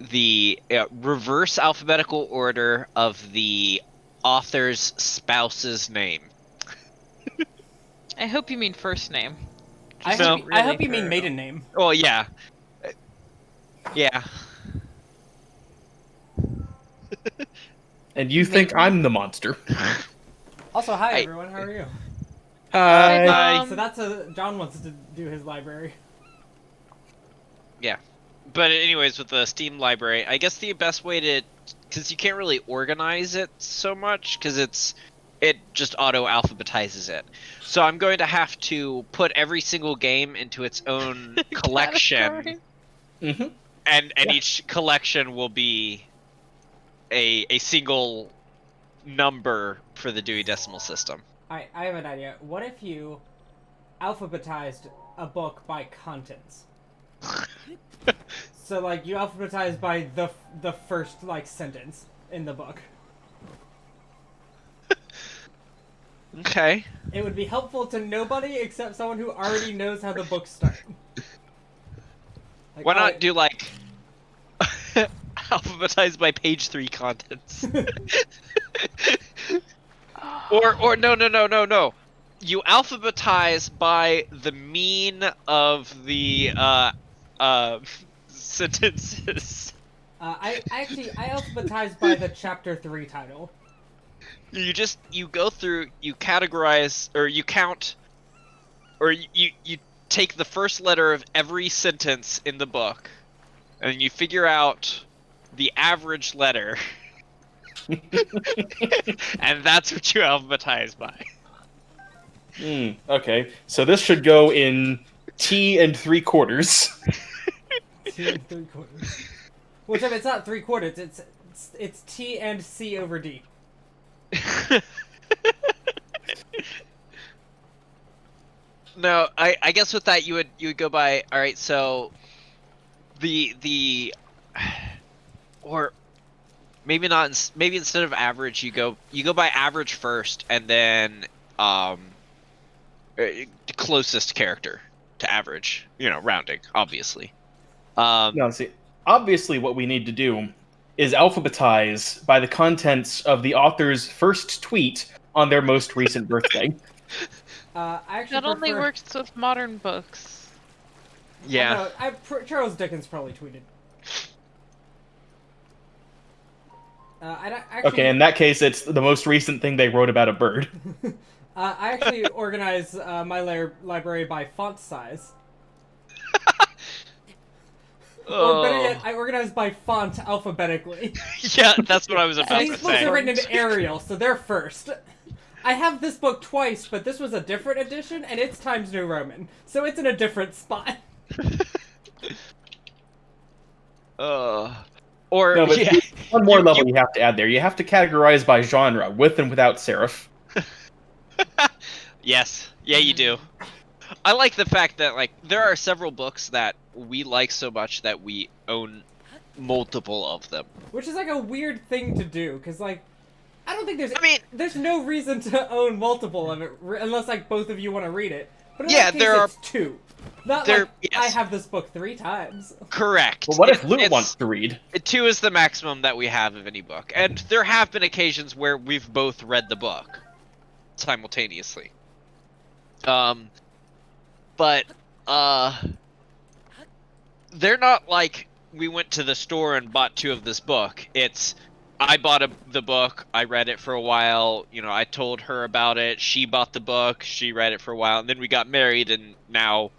the reverse alphabetical order of the author's spouse's name. I hope you mean first name. I hope you mean maiden name. Oh yeah. Yeah. And you think I'm the monster. Also, hi everyone, how are you? Hi. So that's John wants to do his library. Yeah. But anyways, with the Steam library, I guess the best way to, because you can't really organize it so much, because it just auto-alphabetizes it. So I'm going to have to put every single game into its own collection, and each collection will be a single number for the Dewey Decimal System. I have an idea. What if you alphabetized a book by contents? So like you alphabetize by the first like sentence in the book. Okay. It would be helpful to nobody except someone who already knows how the books start. Like, why not do like alphabetized by page 3 contents? or no. You alphabetize by the mean of the sentences. I alphabetize by the chapter 3 title. You go through, you categorize, or you count, or you take the first letter of every sentence in the book, and you figure out the average letter, and that's what you alphabetize by. Okay, so this should go in T and 3/4. T and 3/4. Which if it's not 3/4, it's T and C over D. No, I guess with that you would go by, all right, so the or maybe not, maybe instead of average you go by average first, and then closest character to average, rounding obviously. No, see, obviously what we need to do is alphabetize by the contents of the author's first tweet on their most recent birthday. I actually That only works with modern books. Yeah. Charles Dickens probably tweeted. Okay, in that case, it's the most recent thing they wrote about a bird. I actually organize my library by font size. Or better yet, I organize by font alphabetically. Yeah, that's what I was about These to books say. are written in Arial, so they're first. I have this book twice, but this was a different edition, and it's Times New Roman, so it's in a different spot. Or No, but yeah, one more level you have to add there. You have to categorize by genre, with and without serif. Yes, yeah, you do. I like the fact that like there are several books that we like so much that we own multiple of them. Which is like a weird thing to do, because like, I don't think there's. I mean, there's no reason to own multiple of it unless like both of you want to read it. But in yeah, that case, there are it's 2. Not there. like Yes. I have this book 3 times. Correct. Well, what if Luke wants to read? 2 is the maximum that we have of any book, and there have been occasions where we've both read the book simultaneously. But they're not like we went to the store and bought 2 of this book. It's I bought the book, I read it for a while, I told her about it, she bought the book, she read it for a while, and then we got married, and now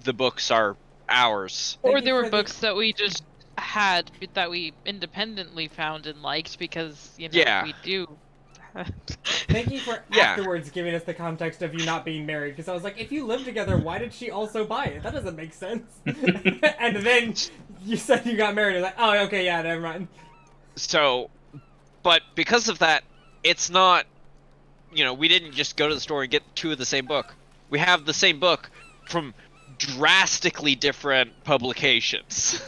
the books are ours. Or there were books that we just had that we independently found and liked because, we do. Thank you for afterwards giving us the context of you not being married, because I was like, if you live together, why did she also buy it? That doesn't make sense. And then you said you got married, and I was like, oh, okay, yeah, never mind. So, but because of that, it's not, we didn't just go to the store and get 2 of the same book. We have the same book from drastically different publications.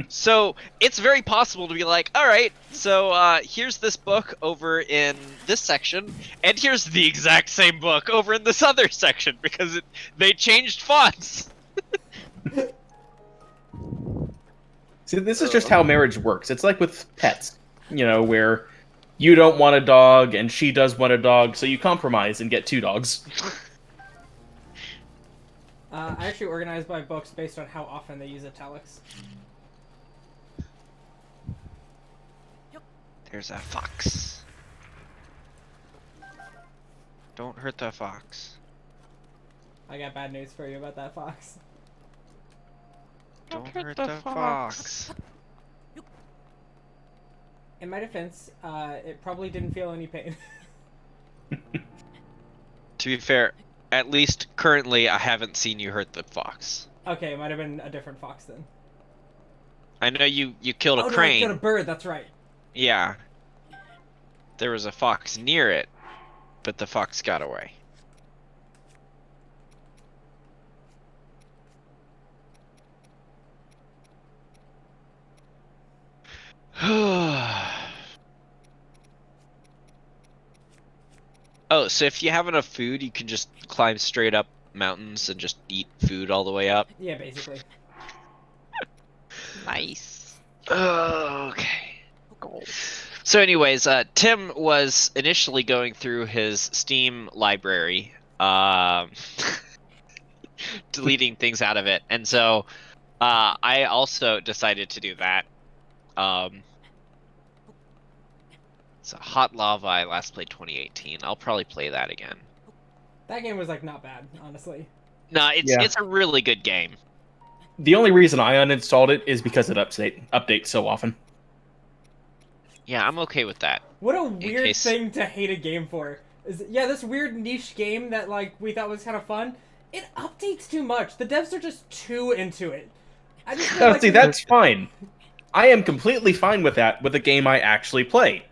So it's very possible to be like, all right, so here's this book over in this section, and here's the exact same book over in this other section, because they changed fonts. See, this is just how marriage works. It's like with pets, where you don't want a dog and she does want a dog, so you compromise and get 2 dogs. I actually organized my books based on how often they use italics. There's a fox. Don't hurt the fox. I got bad news for you about that fox. Don't hurt the fox. In my defense, it probably didn't feel any pain. To be fair, at least currently I haven't seen you hurt the fox. Okay, it might have been a different fox then. I know you killed a Oh, no, I crane. killed a bird, that's right. Yeah. There was a fox near it, but the fox got away. Oh, so if you have enough food, you can just climb straight up mountains and just eat food all the way up? Yeah, basically. Nice. Okay. So anyways, Tim was initially going through his Steam library, deleting things out of it, and so I also decided to do that. So Hot Lava, I last played 2018. I'll probably play that again. That game was, like, not bad, honestly. No, it's a really good game. The only reason I uninstalled it is because it updates so often. Yeah, I'm okay with that. What a weird thing to hate a game for. Yeah, this weird niche game that, like, we thought was kind of fun, it updates too much. The devs are just too into it. I just feel like see, that's fine. I am completely fine with that with a game I actually play.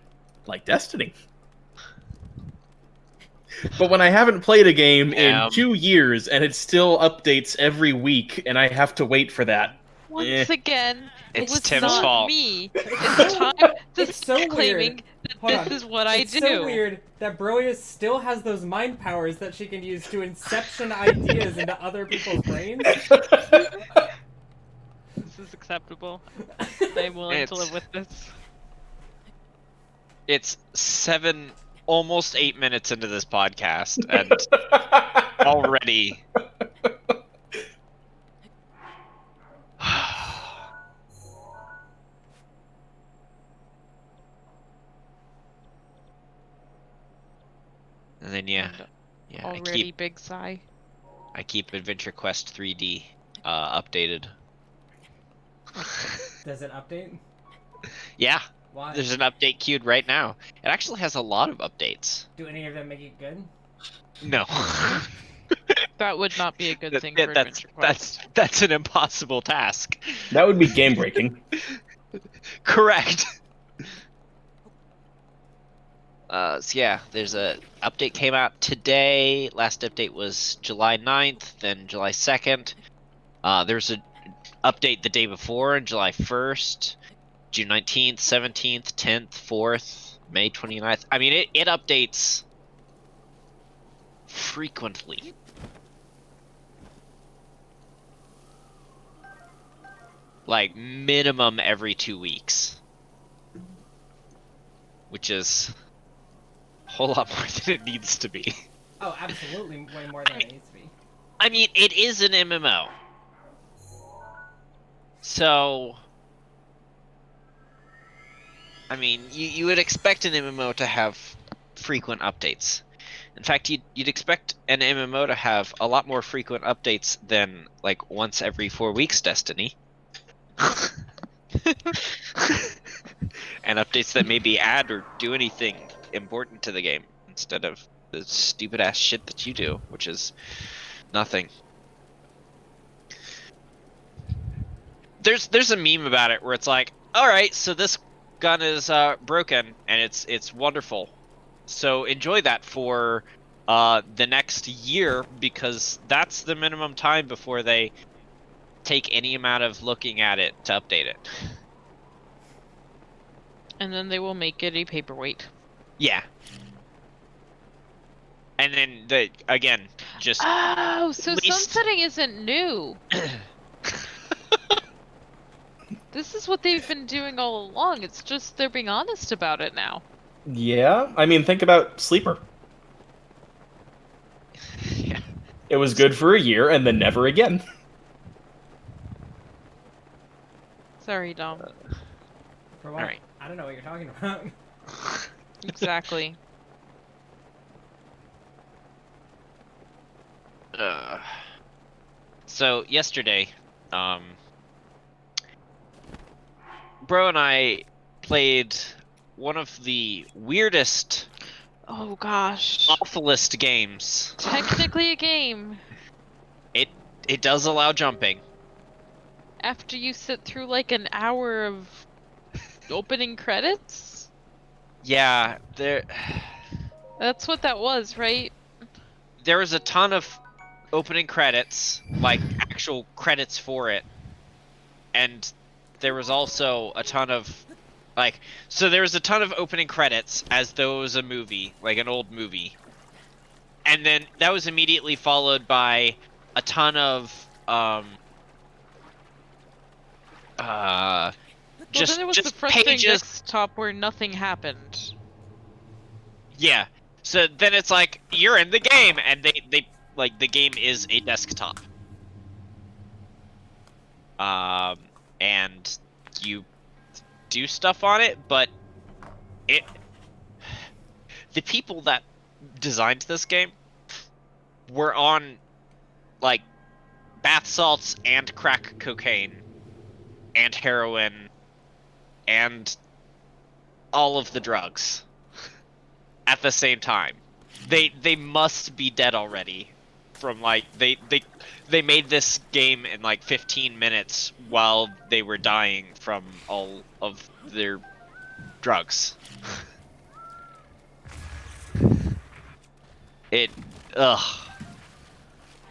Like Destiny. But when I haven't played a game in 2 years and it still updates every week and I have to wait for that. Once again, it's it was Tim's not fault. Me. It's time to It's so claiming that this is what I do. It's so weird that Broya still has those mind powers that she can use to inception ideas into other people's brains. This is acceptable. I'm willing to live with this. It's almost 8 minutes into this podcast, and already. And then yeah, Already big sigh. I keep Adventure Quest 3D updated. Does it update? Yeah. Why? There's an update queued right now. It actually has a lot of updates. Do any of them make it good? No. That would not be a good thing for Adventure Quest. That's an impossible task. That would be game breaking. Correct. So yeah, there's a update came out today. Last update was July 9th, then July 2nd. There's a update the day before on July 1st. June 19th, 17th, 10th, 4th, May 29th. I mean, it updates frequently. Like, minimum every 2 weeks. Which is a whole lot more than it needs to be. Oh, absolutely way more than it needs to be. I mean, it is an MMO. So... I mean, you would expect an MMO to have frequent updates. In fact, you'd expect an MMO to have a lot more frequent updates than, like, once every 4 weeks Destiny. And updates that maybe add or do anything important to the game, instead of the stupid-ass shit that you do, which is nothing. There's a meme about it where it's like, alright, so this gun is broken and it's wonderful, so enjoy that for the next year, because that's the minimum time before they take any amount of looking at it to update it. And then they will make it a paperweight. Yeah. And then again, just so sunsetting isn't new. This is what they've been doing all along. It's just they're being honest about it now. Yeah, I mean, think about Sleeper. Yeah. It was good for a year, and then never again. Sorry, Dom. For what? Alright. I don't know what you're talking about. Exactly. So yesterday, Bro and I played one of the weirdest, Oh gosh. awfulest games. Technically a game. It does allow jumping. After you sit through like an hour of opening credits? Yeah, That's what that was, right? there was a ton of opening credits, like actual credits for it, and there was also a ton of so there was a ton of opening credits as though it was a movie, like an old movie, and then that was immediately followed by a ton of Well, then there was the just frustrating pages. desktop where nothing happened. Yeah. So then it's like you're in the game, and they like the game is a desktop. And you do stuff on it, but the people that designed this game were on like bath salts and crack cocaine and heroin and all of the drugs at the same time. They must be dead already from like they made this game in like 15 minutes while they were dying from all of their drugs. Ugh.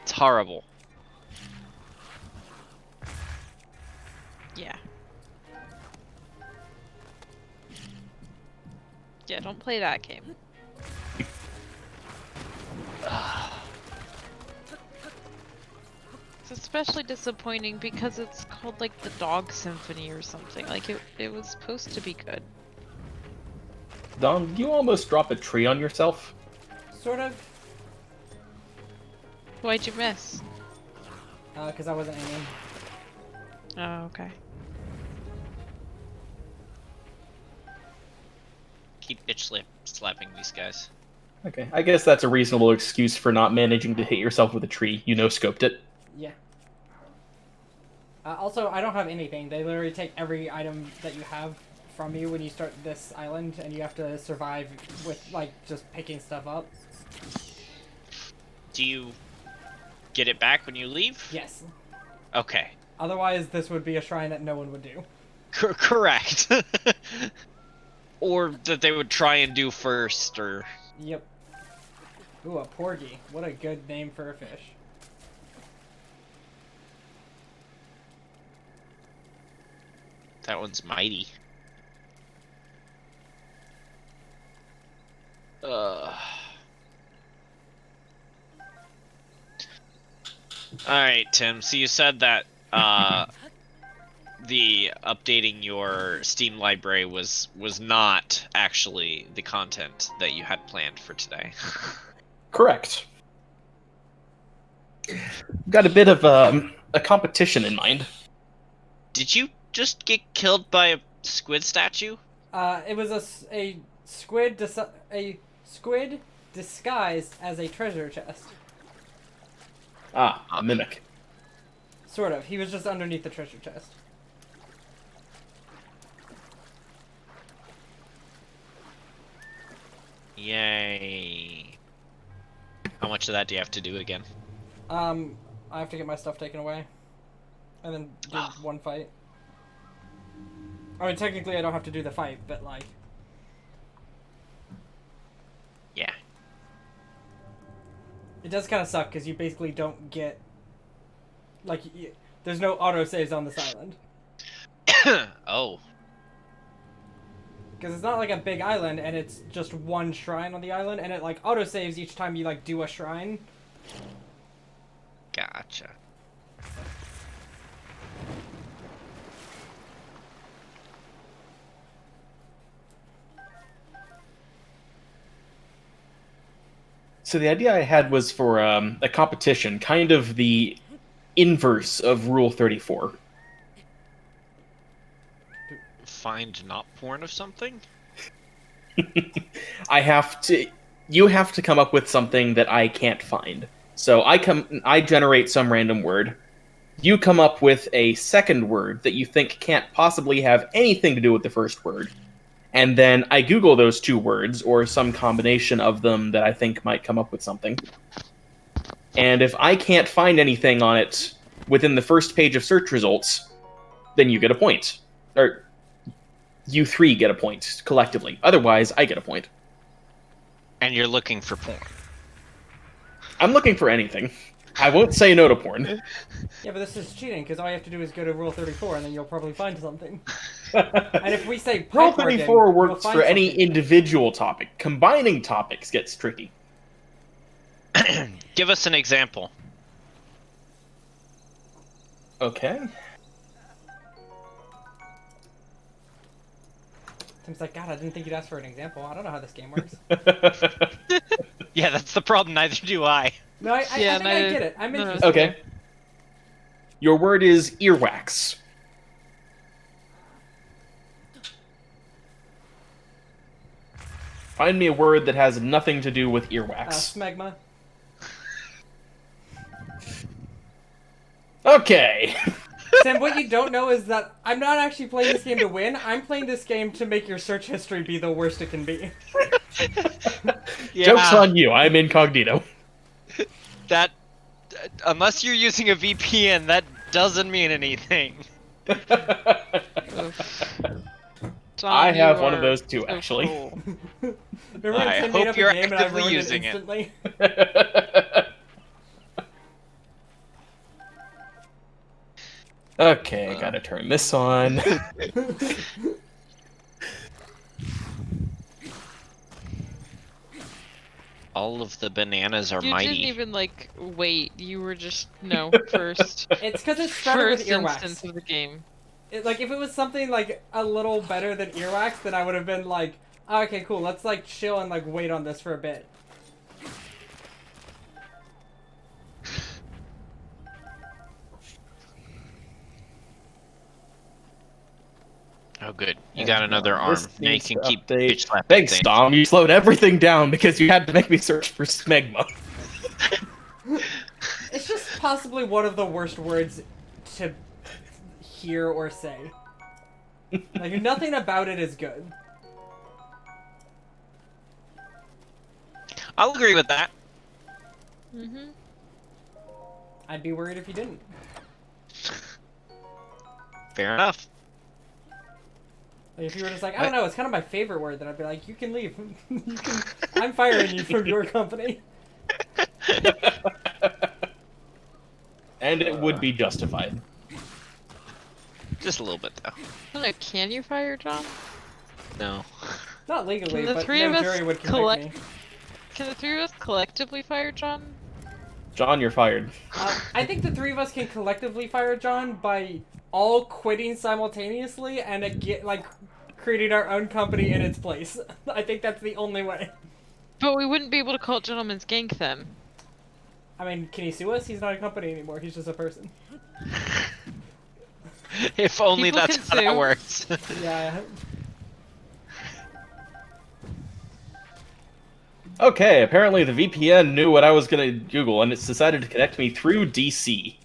It's horrible. Yeah. Yeah, don't play that game. It's especially disappointing because it's called like the Dog Symphony or something. Like it was supposed to be good. Dom, you almost drop a tree on yourself. Sort of. Why'd you miss? Because I wasn't aiming. Oh, okay. Keep slapping these guys. Okay, I guess that's a reasonable excuse for not managing to hit yourself with a tree. You no-scoped it. Yeah. Also, I don't have anything. They literally take every item that you have from you when you start this island, and you have to survive with, like, just picking stuff up. Do you get it back when you leave? Yes. Okay. Otherwise, this would be a shrine that no one would do. Correct. Or that they would try and do first, or... Yep. Ooh, a porgy. What a good name for a fish. That one's mighty. Alright, Tim, so you said that, the updating your Steam library was not actually the content that you had planned for today. Correct. Got a bit of a competition in mind. Did you just get killed by a squid statue? It was a squid disguised as a treasure chest. Ah, a mimic. Sort of. He was just underneath the treasure chest. Yay. How much of that do you have to do again? I have to get my stuff taken away. And then do one fight. I mean, technically I don't have to do the fight, but like... Yeah. It does kind of suck, because you basically don't get... Like, there's no autosaves on this island. Oh. Because it's not like a big island, and it's just one shrine on the island, and it like autosaves each time you like do a shrine. Gotcha. So the idea I had was for a competition, kind of the inverse of Rule 34. Find not porn of something? You have to come up with something that I can't find. So I generate some random word. You come up with a second word that you think can't possibly have anything to do with the first word. And then I Google those two words, or some combination of them that I think might come up with something. And if I can't find anything on it within the first page of search results, then you get a point. Or you three get a point, collectively. Otherwise, I get a point. And you're looking for porn. I'm looking for anything. I won't say no to porn. Yeah, but this is cheating, because all you have to do is go to Rule 34, and then you'll probably find something. And if we say Rule pipe organ, 34 we'll works find for any something. individual topic. Combining topics gets tricky. Give us an example. Okay. Tim's like, God, I didn't think you'd ask for an example. I don't know how this game works. Yeah, that's the problem. Neither do I. No, I think I get it. I'm interested. Okay. Your word is earwax. Find me a word that has nothing to do with earwax. Smegma. Okay. Tim, what you don't know is that I'm not actually playing this game to win. I'm playing this game to make your search history be the worst it can be. Yeah. Joke's on you. I'm incognito. That, unless you're using a VPN, that doesn't mean anything. John, I have you one of are those too, so actually. cool. Remember when I Tim made hope up a you're game and I actively ruined it using it. instantly? Okay, gotta turn this on. All of the bananas are You mighty. didn't even like wait. You were just first. It's because it's started with First earwax. instance of the game. Like, if it was something, like, a little better than earwax, then I would have been like, oh, okay, cool, let's, like, chill and, like, wait on this for a bit. Oh, good. You got another arm. This Now you needs can to keep update. bitch slapping Thanks, things. Dom. You slowed everything down because you had to make me search for smegma. It's just possibly one of the worst words to hear or say. Like, nothing about it is good. I'll agree with that. Mm-hmm. I'd be worried if you didn't. Fair enough. Like, if you were just like, I don't know, it's kind of my favorite word, then I'd be like, you can leave. I'm firing you from your company. And it would be justified. Just a little bit, though. I don't know. Can you fire John? No. Not legally, Can the but three no of us jury would convict collect- me. Can the three of us collectively fire John? John, you're fired. I think the three of us can collectively fire John by all quitting simultaneously and creating our own company in its place. I think that's the only way. But we wouldn't be able to call it Gentleman's Gank then. I mean, can he sue us? He's not a company anymore. He's just a person. If only People that's can how that sue. works. Yeah. Okay, apparently the VPN knew what I was gonna Google, and it's decided to connect me through DC.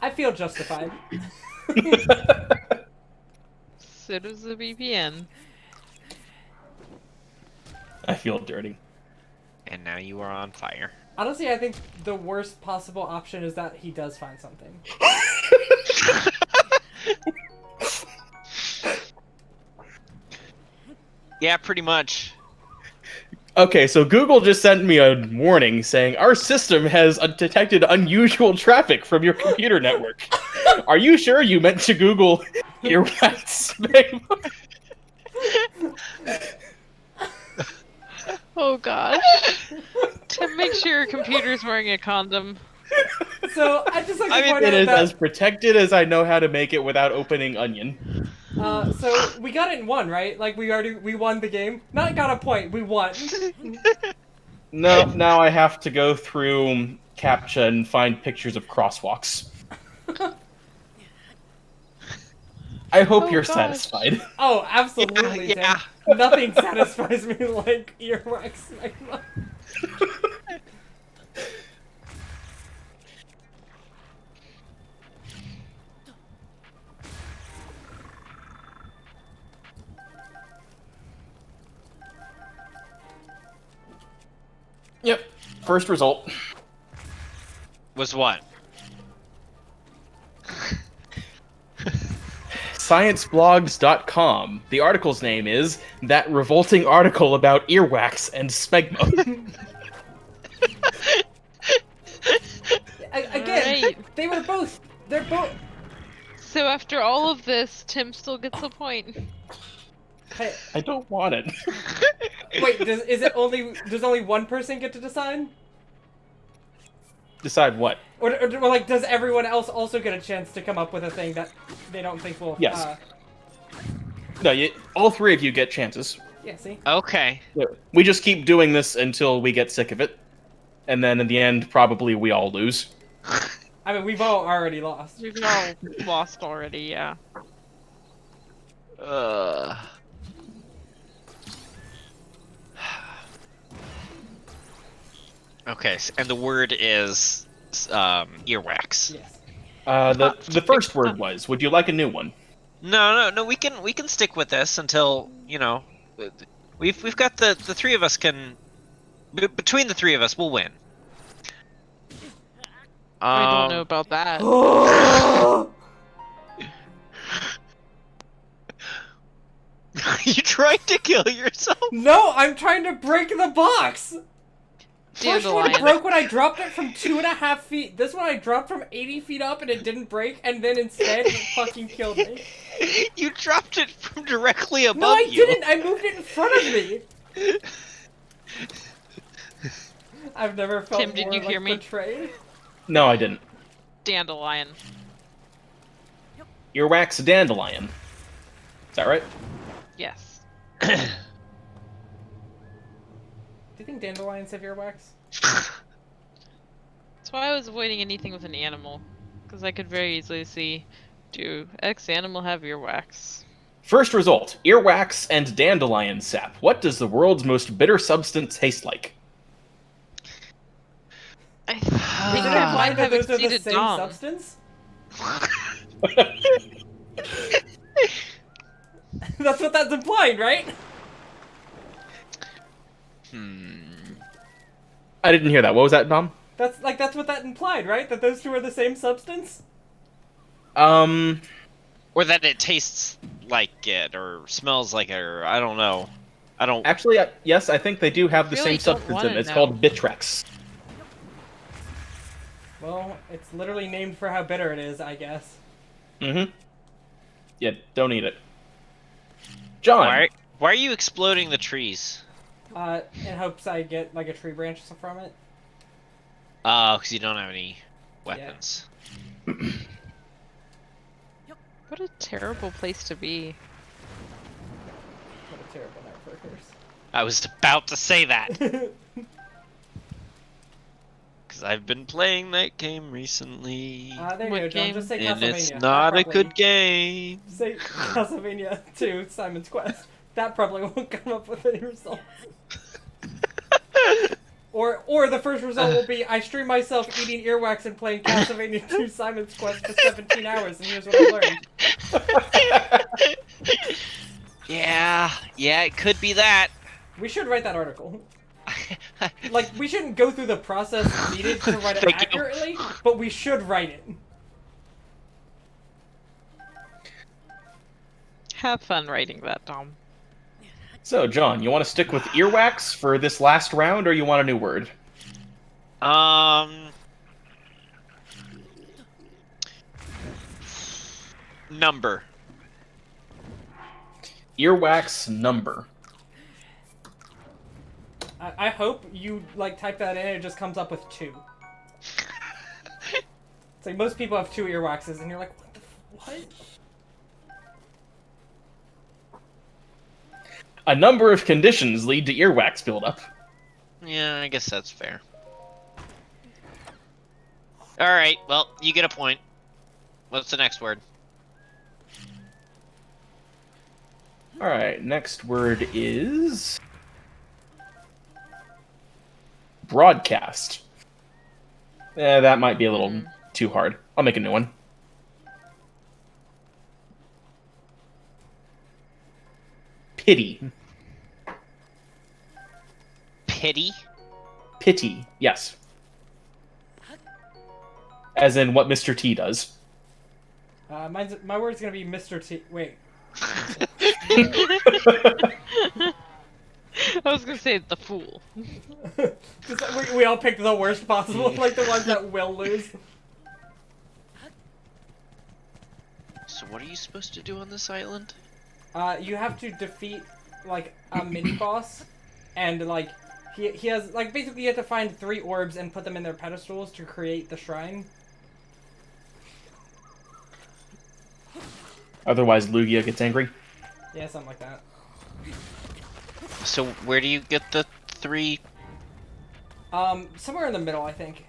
I feel justified. So does the VPN. I feel dirty. And now you are on fire. Honestly, I think the worst possible option is that he does find something. Yeah, pretty much. Okay, so Google just sent me a warning saying our system has detected unusual traffic from your computer network. Are you sure you meant to Google earwax smegma? Oh gosh. Tim, make sure your computer's wearing a condom. So, I just like to I mean, point It out is that... as protected as I know how to make it without opening Onion. So we got it in one, right? Like we won the game. Not got a point, we won. No, now I have to go through CAPTCHA and find pictures of crosswalks. I hope you're gosh. satisfied. Oh, absolutely, Yeah. Tim. Nothing satisfies me like earwax magma. Yep. First result. Was what? Scienceblogs.com. The article's name is That Revolting Article About Earwax and Smegma. Again, Right. they're both. So after all of this, Tim still gets a point. Hey, I don't want it. wait, does only one person get to decide? Decide what? Or like, does everyone else also get a chance to come up with a thing that they don't think will... Yes. No, all three of you get chances. Yeah, see? Okay. We just keep doing this until we get sick of it. And then in the end, probably we all lose. I mean, we've all already lost. We've all lost already, yeah. Okay, and the word is earwax. Yes. The first word was, would you like a new one? No. We can stick with this until we've got the three of us can. Between the three of us, we'll win. I don't know about that. You trying to kill yourself? No, I'm trying to break the box! First one Dandelion. broke when I dropped it from 2.5 feet. This one I dropped from 80 feet up and it didn't break, and then instead it fucking killed me. You dropped it from directly above No, I you. didn't! I moved it in front of me! I've never felt Tim, did more you hear me? betrayed. No, I didn't. Dandelion. Earwax dandelion. Is that right? Yes. Do you think dandelions have earwax? That's why I was avoiding anything with an animal. Because I could very easily see, do X animal have earwax? First result, earwax and dandelion sap. What does the world's most bitter substance taste like? I Is think it I implied might that have those are the exceeded same Dom. substance? That's what that's implying, right? I didn't hear that. What was that, Dom? That's what that implied, right? That those two are the same substance? Or that it tastes like it, or smells like it, or I don't know. I don't. Actually, yes, I think they do have the Really same don't substance wanna in it. It's know. called Bitrex. Well, it's literally named for how bitter it is, I guess. Mm-hmm. Yeah, don't eat it. John. Why are you exploding the trees? In hopes I get, like, a tree branch from it. Because you don't have any weapons. What a terrible place to be. What a terrible night for a I was about to say that. curse. Because I've been playing that game recently. There you What go, John. game? Just say And Castlevania. it's That not a probably- good game. Say Castlevania 2, Simon's Quest. That probably won't come up with any results. Or the first result will be, I stream myself eating earwax and playing Castlevania 2 Simon's Quest for 17 hours, and here's what I learned. Yeah, it could be that. We should write that article. Like, we shouldn't go through the process needed to write it Thank you. accurately, but we should write it. Have fun writing that, Dom. So, John, you want to stick with earwax for this last round, or you want a new word? Number. Earwax number. I hope you, like, type that in and it just comes up with 2. It's like, most people have 2 earwaxes, and you're like, what the what? A number of conditions lead to earwax buildup. Yeah, I guess that's fair. Alright, well, you get a point. What's the next word? Alright, next word is... broadcast. That might be a little too hard. I'll make a new one. Pity. Pity? Pity, yes. As in what Mr. T does. My word's gonna be Mr. T. Wait. I was gonna say the fool. we all picked the worst possible, like the ones that will lose. So what are you supposed to do on this island? You have to defeat, like, a mini-boss, and, like, he has, like, basically you have to find 3 orbs and put them in their pedestals to create the shrine. Otherwise, Lugia gets angry. Yeah, something like that. So where do you get the 3? Somewhere in the middle, I think.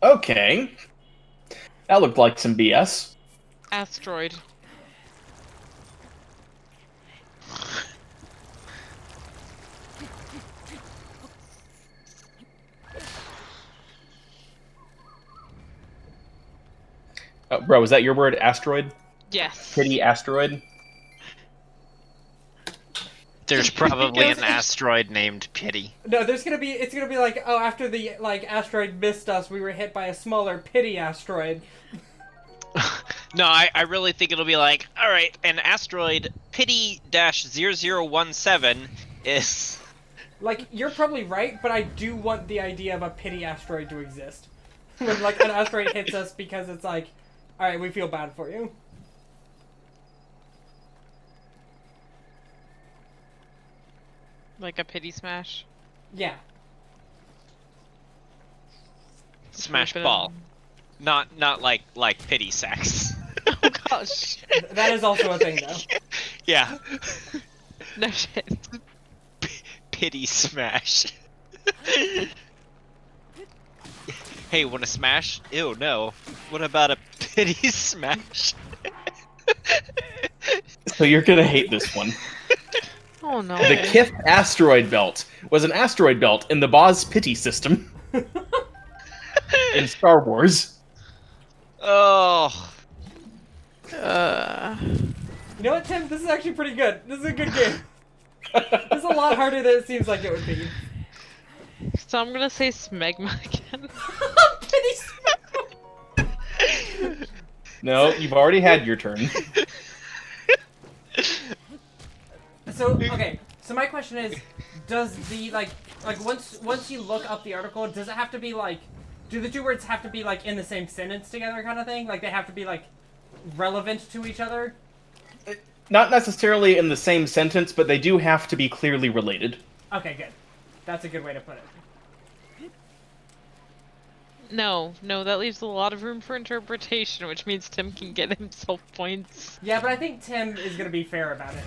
Okay. That looked like some BS. Asteroid. Oh, bro, is that your word? Asteroid? Yes. Pity asteroid? There's probably an asteroid named Pity. No, it's gonna be like, oh, after the, like, asteroid missed us, we were hit by a smaller pity asteroid. No, I really think it'll be like, alright, an asteroid Pity-0017 is... Like, you're probably right, but I do want the idea of a pity asteroid to exist. When, like, an asteroid hits us because it's like, alright, we feel bad for you. Like a pity smash. Yeah. Smash Flip it ball. on. Not like pity sex. Oh gosh. That is also a thing, though. Yeah. No shit. Pity smash. Hey, wanna smash? Ew, no. What about a pity smash? So you're gonna hate this one. Oh no. The Kith asteroid belt was an asteroid belt in the Boz Pity system. In Star Wars. Oh. You know what, Tim? This is actually pretty good. This is a good game. This is a lot harder than it seems like it would be. So I'm gonna say smegma again. Pity No, you've already had your turn. So, okay, so my question is, does the, like once you look up the article, does it have to be, like, do the 2 words have to be, like, in the same sentence together kind of thing? Like, they have to be, like, relevant to each other? Not necessarily in the same sentence, but they do have to be clearly related. Okay, good. That's a good way to put it. No, that leaves a lot of room for interpretation, which means Tim can get himself points. Yeah, but I think Tim is gonna be fair about it.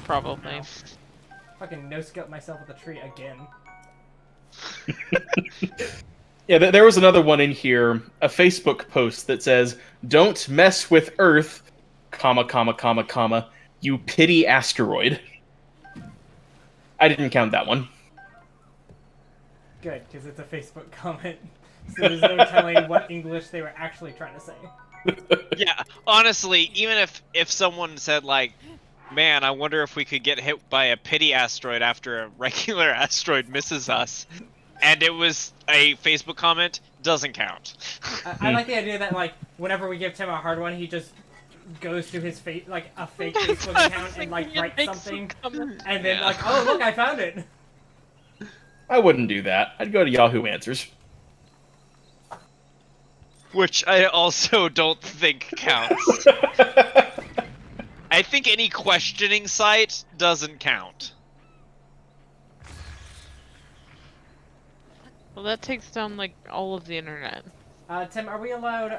Probably. Fucking no-scope myself with a tree again. Yeah, there was another one in here, a Facebook post that says, "Don't mess with Earth, comma, comma, comma, comma, you pity asteroid." I didn't count that one. Good, because it's a Facebook comment. So there's no telling what English they were actually trying to say. Yeah, honestly, even if someone said, like, man, I wonder if we could get hit by a pity asteroid after a regular asteroid misses us, and it was a Facebook comment, doesn't count. I like the idea that, like, whenever we give Tim a hard one, he just goes to his like a fake Facebook account and, like, writes something, and then, like, oh, look, I found it. I wouldn't do that. I'd go to Yahoo Answers. Which I also don't think counts. I think any questioning site doesn't count. Well, that takes down, like, all of the internet. Tim, are we allowed,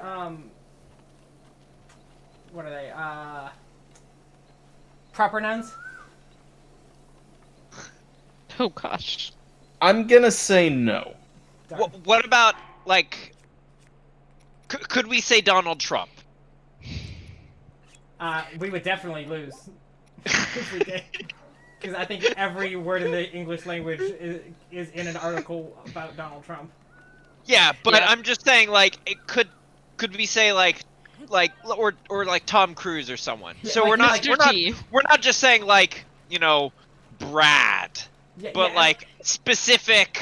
what are they, proper nouns? Oh gosh. I'm gonna say no. What about, like, could we say Donald Trump? We would definitely lose if we did. Because I think every word in the English language is in an article about Donald Trump. Yeah, but Yeah. I'm just saying, like, it could we say like or like Tom Cruise or someone? Yeah, So like, we're not Mr. T. we're not just saying like, Brad, Yeah, but yeah, like specific.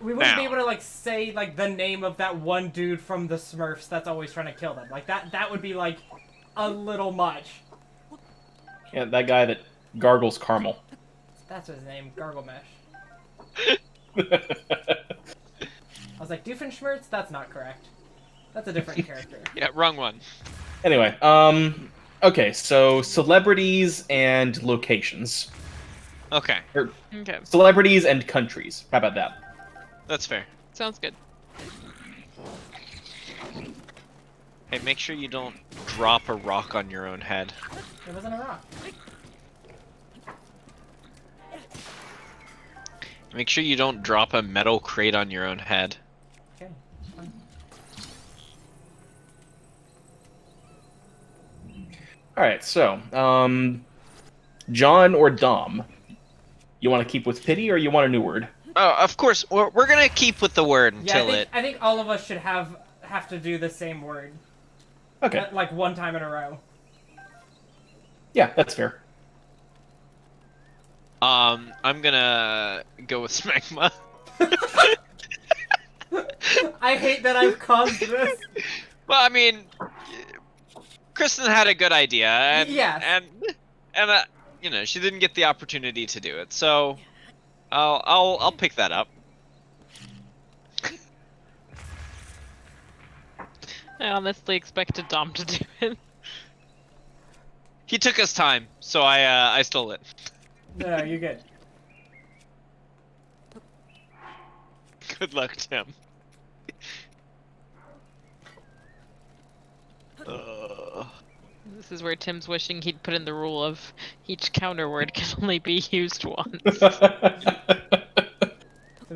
we wouldn't be now. able to like say like the name of that one dude from the Smurfs that's always trying to kill them. Like that would be like a little much. Yeah, that guy that gargles caramel. That's his name, Garglemesh. I was like, Doofenshmirtz? That's not correct. That's a different character. Yeah, wrong one. Anyway, okay, so celebrities and locations. Okay, Or Okay, celebrities and countries. How about that? that's fair. sounds good. Hey, make sure you don't drop a rock on your own head. It wasn't a rock. Make sure you don't drop a metal crate on your own head. Okay. Fine. Alright, so, John or Dom? You want to keep with pity or you want a new word? Oh, of course, we're gonna keep with the word Yeah, until I think all of us should have to do the same word. Okay. Like one time in a row. Yeah, that's fair. I'm gonna go with smegma. I hate that I've caused this. Well, I mean, Kristen had a good idea, and Yes. and she didn't get the opportunity to do it, so I'll pick that up. I honestly expected Dom to do it. He took his time, so I stole it. No, you're good. Good luck, Tim. This is where Tim's wishing he'd put in the rule of each counter word can only be used once.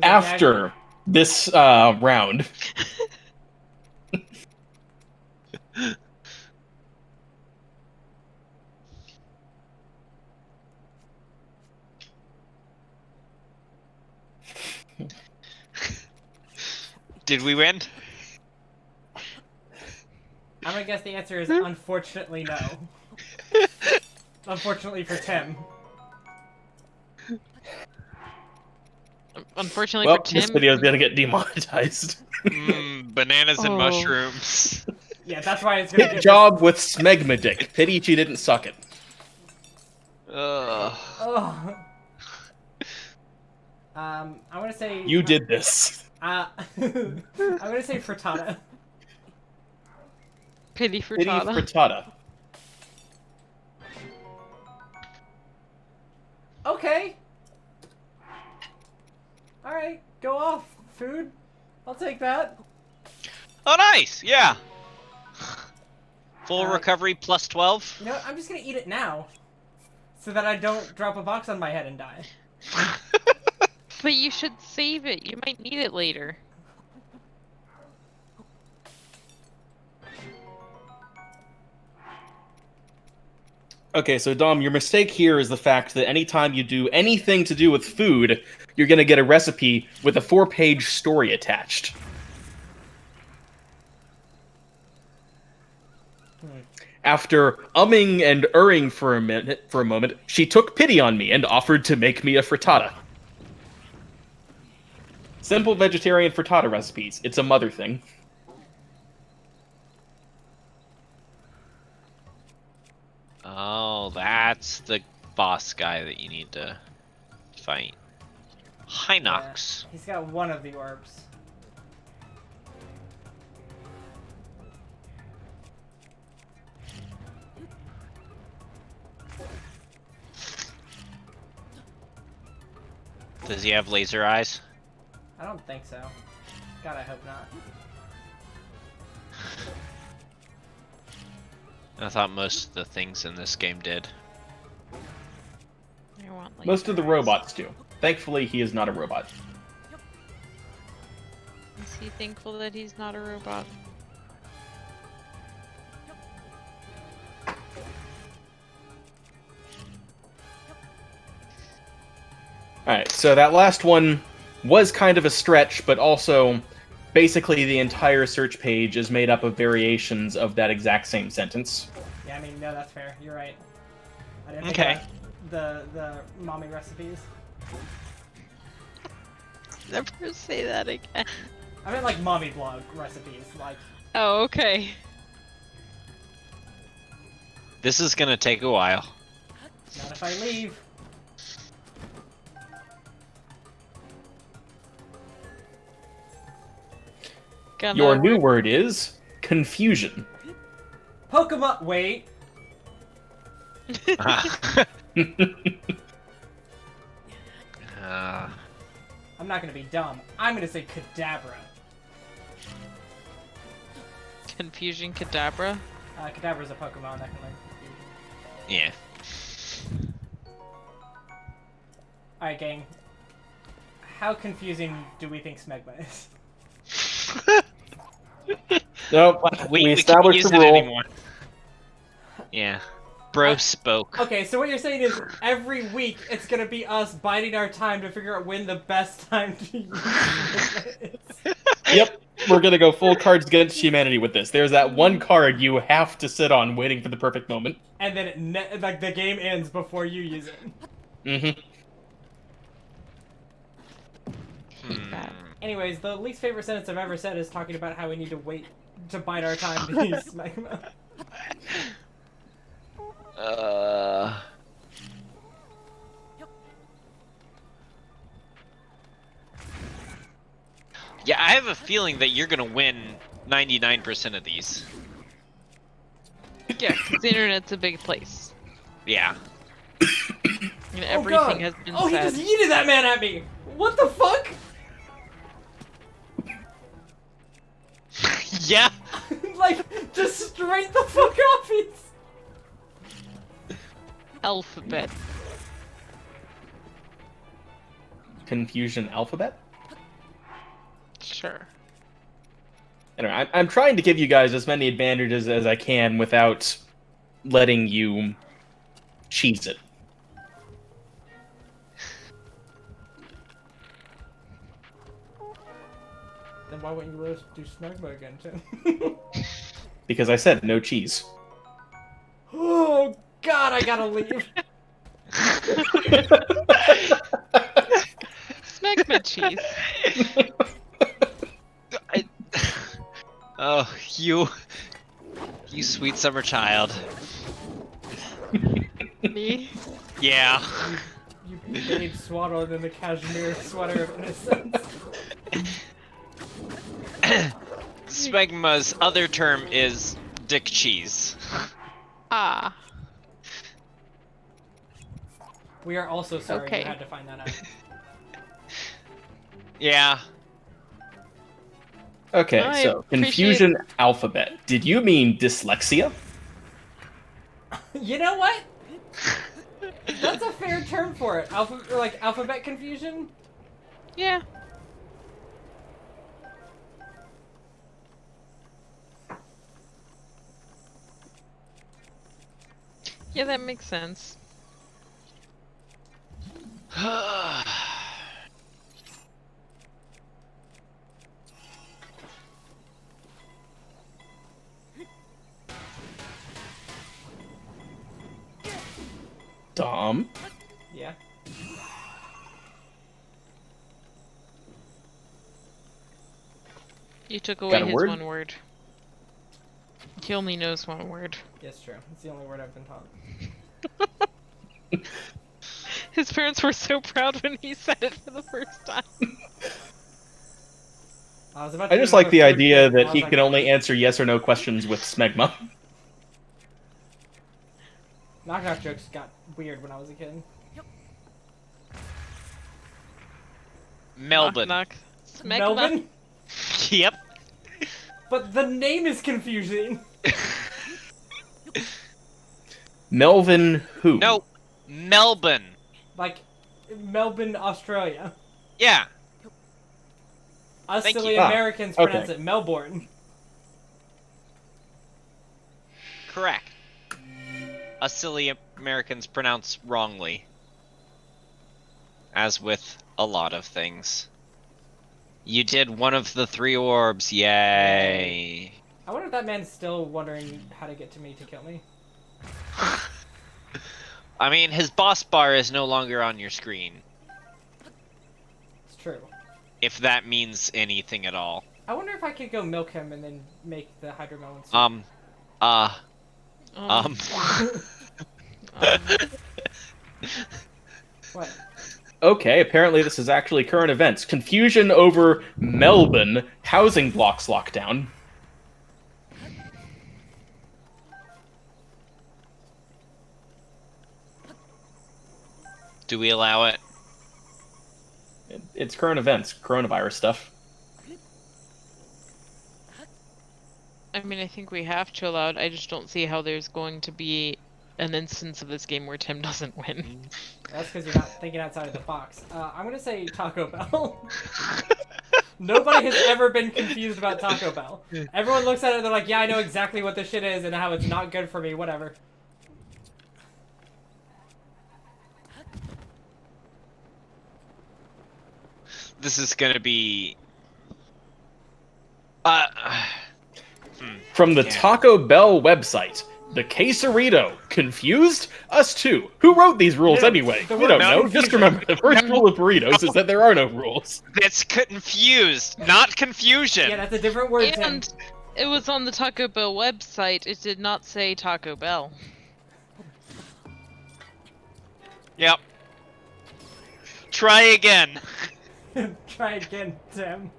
After this round. Did we win? I'm gonna guess the answer is unfortunately no. Unfortunately for Tim. Unfortunately Well, for Tim, this video's gonna get demonetized. Bananas and Oh. mushrooms. Yeah, that's why it's gonna Good get job with Smegmadick. Pity she didn't suck it. Ugh. Oh. I'm gonna say You did this. I'm gonna say frittata. pity Pity frittata. frittata. Okay. Alright, go off. Food. I'll take that. Oh, nice. Yeah. Full Uh, recovery plus 12. You know what? I'm just gonna eat it now. So that I don't drop a box on my head and die. But you should save it. You might need it later. Okay, so Dom, your mistake here is the fact that anytime you do anything to do with food, you're gonna get a recipe with a 4-page story attached. After umming and erring for a moment, she took pity on me and offered to make me a frittata. Simple vegetarian frittata recipes. It's a mother thing. Oh, that's the boss guy that you need to fight. Hinox. Yeah, he's got one of the orbs. Does he have laser eyes? I don't think so. God, I hope not. I thought most of the things in this game did. I want, like, Most of the birds. robots do. Thankfully, he is not a robot. Is he thankful that he's not a robot? Alright, so that last one was kind of a stretch, but also basically the entire search page is made up of variations of that exact same sentence. Yeah, I mean, no, that's fair. You're right. I didn't think Okay. about the mommy recipes. Never say that again. I meant like mommy blog recipes, like. Oh, okay. This is gonna take a while. Not if I leave. Got Your another new word? word is confusion. Pokemon. Wait. I'm not gonna be dumb. I'm gonna say Kadabra. Confusion Kadabra? Kadabra's a Pokemon that can learn confusion. Yeah. Alright, gang. How confusing do we think Smegma is? Nope, we can't established use the it rule. anymore. Yeah. Bro spoke. Okay, so what you're saying is every week it's gonna be us biding our time to figure out when the best time to use Smegma is. Yep, we're gonna go full Cards Against Humanity with this. There's that one card you have to sit on waiting for the perfect moment. And then like the game ends before you use it. Mm-hmm. Hate that. Anyways, the least favorite sentence I've ever said is talking about how we need to wait to bide our time to use Smegma. Yeah, I have a feeling that you're gonna win 99% of these. Yeah, 'cause the internet's a big place. Yeah. And Oh everything god! has been Oh, he said. just yeeted that man at me! What the fuck? Yeah. Like, just straight the fuck off! Alphabet. Confusion alphabet? Sure. Anyway, I'm trying to give you guys as many advantages as I can without letting you cheese it. Then why wouldn't you let us do Smegma again, Tim? Because I said no cheese. Oh god, I gotta leave. Smegma cheese. Oh, you sweet summer child. Me? Yeah. You babe swaddled in the cashmere sweater of innocence. Smegma's other term is dick cheese. Ah. We are also sorry Okay. you had to find that out. Yeah. Okay, I so confusion alphabet. Did you mean dyslexia? You know what? That's a fair term for it. Alphabet confusion? Yeah. Yeah, that makes sense. Dom. Yeah. You took away Got a his word? one word. He only knows one word. Yes, true. It's the only word I've been taught. His parents were so proud when he said it for the first time. I was about I to just do like the another third idea kid, and I that was he like, can only answer yes or no questions with smegma. Knock knock jokes got weird when I was a kid. Melbourne. Knock, knock. Smegma. Melbourne? Yep. But the name is confusing. Melvin who? No, Melbourne. Like, Melbourne, Australia. Yeah. Us Thank silly you. Americans Okay. pronounce it Melbourne. Correct. Us silly Americans pronounce wrongly. As with a lot of things. You did one of the 3 orbs, yay. I wonder if that man's still wondering how to get to me to kill me. I mean, his boss bar is no longer on your screen. It's true. If that means anything at all. I wonder if I could go milk him and then make the hydromelon soup. What? Okay, apparently this is actually current events. Confusion over Melbourne housing blocks lockdown. Do we allow it? It's current events, coronavirus stuff. I mean, I think we have to allow it. I just don't see how there's going to be an instance of this game where Tim doesn't win. That's because you're not thinking outside of the box. I'm gonna say Taco Bell. Nobody has ever been confused about Taco Bell. Everyone looks at it and they're like, yeah, I know exactly what this shit is and how it's not good for me, whatever. This is gonna be... From the Yeah. Taco Bell website, the Quesarito. Confused? Us too. Who wrote these rules Yeah, anyway? the We word don't know. confusion. Just remember, the first rule of burritos is that there are no rules. It's confused, not confusion. Yeah, that's a different word, Tim. And it was on the Taco Bell website. It did not say Taco Bell. Yep. Try again. Try again, Tim.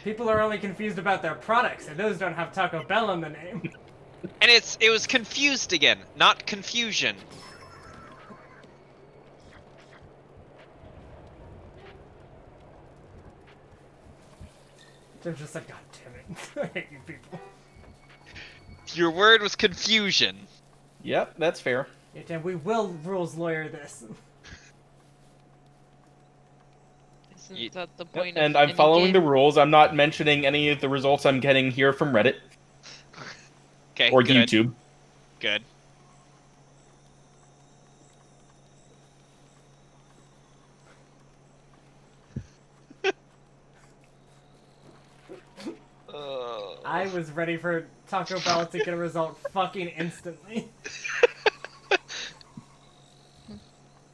People are only confused about their products, and those don't have Taco Bell in the name. And it was confused again, not confusion. Tim's just like, God damn it. I hate you people. Your word was confusion. Yep, that's fair. Yeah, Tim, we will rules lawyer this. Isn't that the point And of I'm any following the game? rules. I'm not mentioning any of the results I'm getting here from Reddit Okay, or good. YouTube. Good. I was ready for Taco Bell to get a result fucking instantly.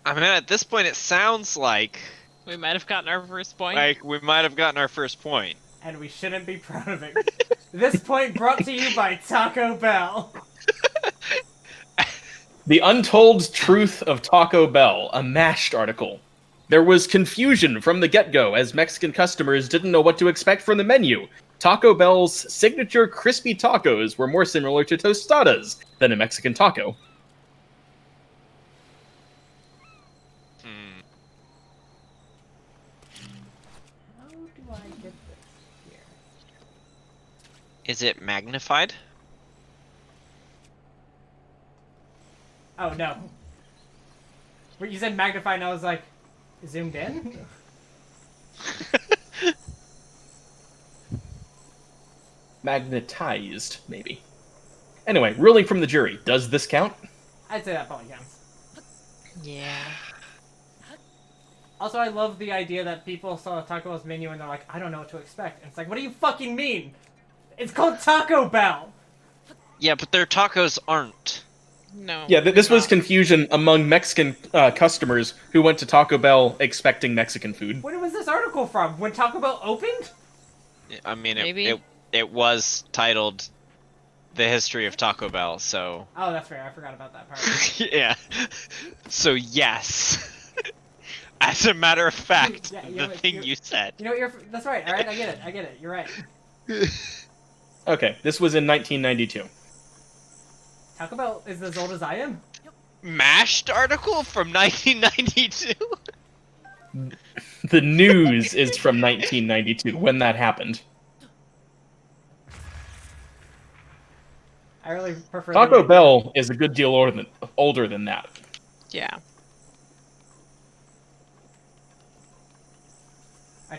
I mean, at this point, it sounds like We might have gotten our first point. we might have gotten our first point. And we shouldn't be proud of it. This point brought to you by Taco Bell. The Untold Truth of Taco Bell, a Mashed article. There was confusion from the get-go as Mexican customers didn't know what to expect from the menu. Taco Bell's signature crispy tacos were more similar to tostadas than a Mexican taco. How do I get this here? Is it magnified? Oh, no. But you said magnified and I was like, zoomed in? Magnetized, maybe. Anyway, ruling from the jury. Does this count? I'd say that probably counts. Yeah. Also, I love the idea that people saw Taco Bell's menu and they're like, I don't know what to expect. And it's like, what do you fucking mean? It's called Taco Bell! Yeah, but their tacos aren't. No. Yeah, this was not. confusion among Mexican customers who went to Taco Bell expecting Mexican food. When was this article from? When Taco Bell opened? I mean, Maybe. it was titled "The History of Taco Bell," so Oh, that's fair. I forgot about that part. yeah. So yes. As a matter of fact, Yeah, the thing you said. You know what? That's right. All right, I get it. I get it. You're right. Okay, this was in 1992. Taco Bell is as old as I am. Mashed article from 1992. The news is from 1992, when that happened. I really prefer Taco the Bell is a good deal older than that. Yeah.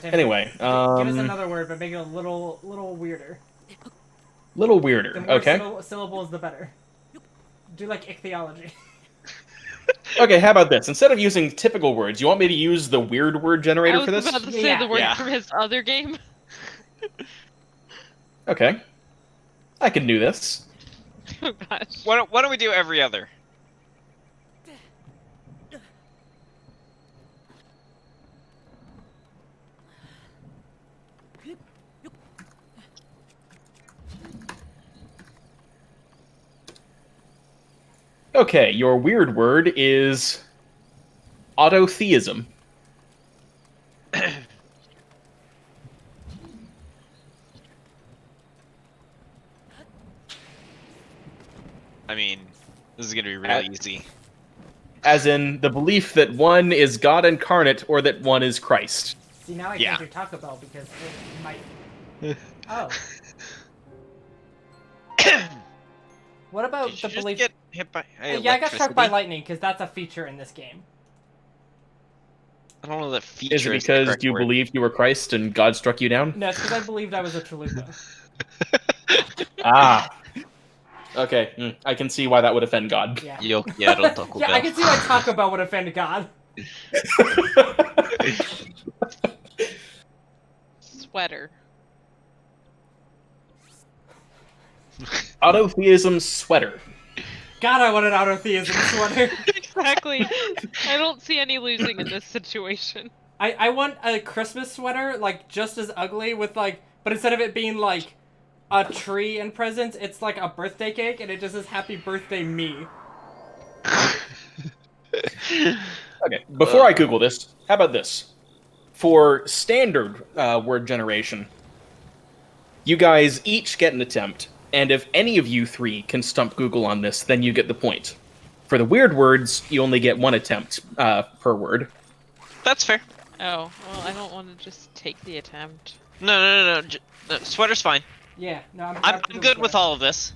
Anyway, give us another word, but make it a little weirder. Little weirder. The more Okay. syllables, the better. Do like ichthyology. Okay, how about this? Instead of using typical words, you want me to use the weird word generator I for was this? about to say the word Yeah. from his other game. Okay. I can do this. Oh gosh. Why don't we do every other? Okay, your weird word is autotheism. I mean, this is gonna be really easy. As in the belief that one is God incarnate or that one is Christ. See, now I Yeah. can't do Taco Bell because it might. Oh. What about Did the you just belief? get hit by Yeah, I got struck by electricity? lightning because that's a feature in this game. I don't know that feature Is it the because correct you word. believed you were Christ and God struck you down? No, it's because I believed I was a chalupa. Ah. Okay, I can see why that would offend God. Yeah. Yo quiero Taco Yeah, I Bell. can see why Taco Bell would offend God. Sweater. Autotheism sweater. God, I want an autotheism sweater. Exactly. I don't see any losing in this situation. I want a Christmas sweater, like, just as ugly with, like, but instead of it being, like, a tree and presents, it's like a birthday cake, and it just says, Happy Birthday, me. Okay, before I Google this, how about this? For standard word generation, you guys each get an attempt, and if any of you three can stump Google on this, then you get the point. For the weird words, you only get one attempt per word. That's fair. Oh, well, I don't want to just take the attempt. No. No, sweater's fine. Yeah, no, I'm good with all of this.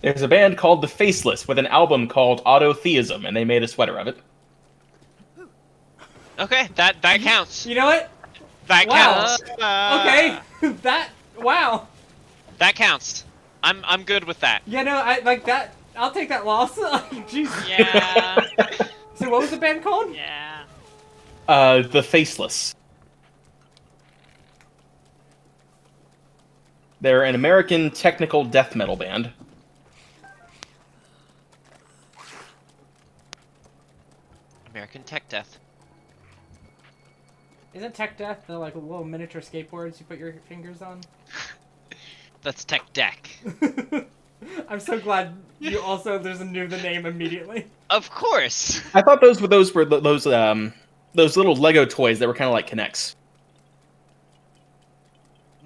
There's a band called The Faceless with an album called Autotheism, and they made a sweater of it. Okay, that counts. You know what? That Wow. counts. Okay, wow. That counts. I'm good with that. Yeah, no, I like that. I'll take that loss. Jesus. Yeah. So what was the band called? Yeah. The Faceless. They're an American technical death metal band. American Tech Death. Isn't Tech Death the like little miniature skateboards you put your fingers on? That's Tech Deck. I'm so glad you also knew the name immediately. Of course. I thought those were those little Lego toys that were kind of like Kinects.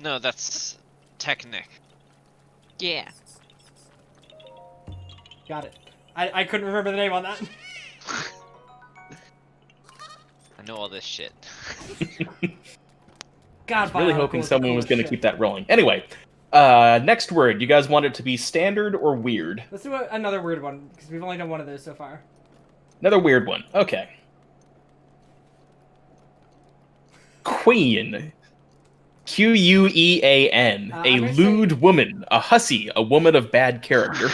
No, that's Technic. Yeah. Got it. I couldn't remember the name on that. I know all this shit. God, Really Bionicle hoping is the someone was coolest going to shit. keep that rolling. Anyway, next word. You guys want it to be standard or weird? Let's do another weird one, because we've only done one of those so far. Another weird one. Okay. Queen. Quean. I'm A gonna lewd say- woman. A hussy. A woman of bad character.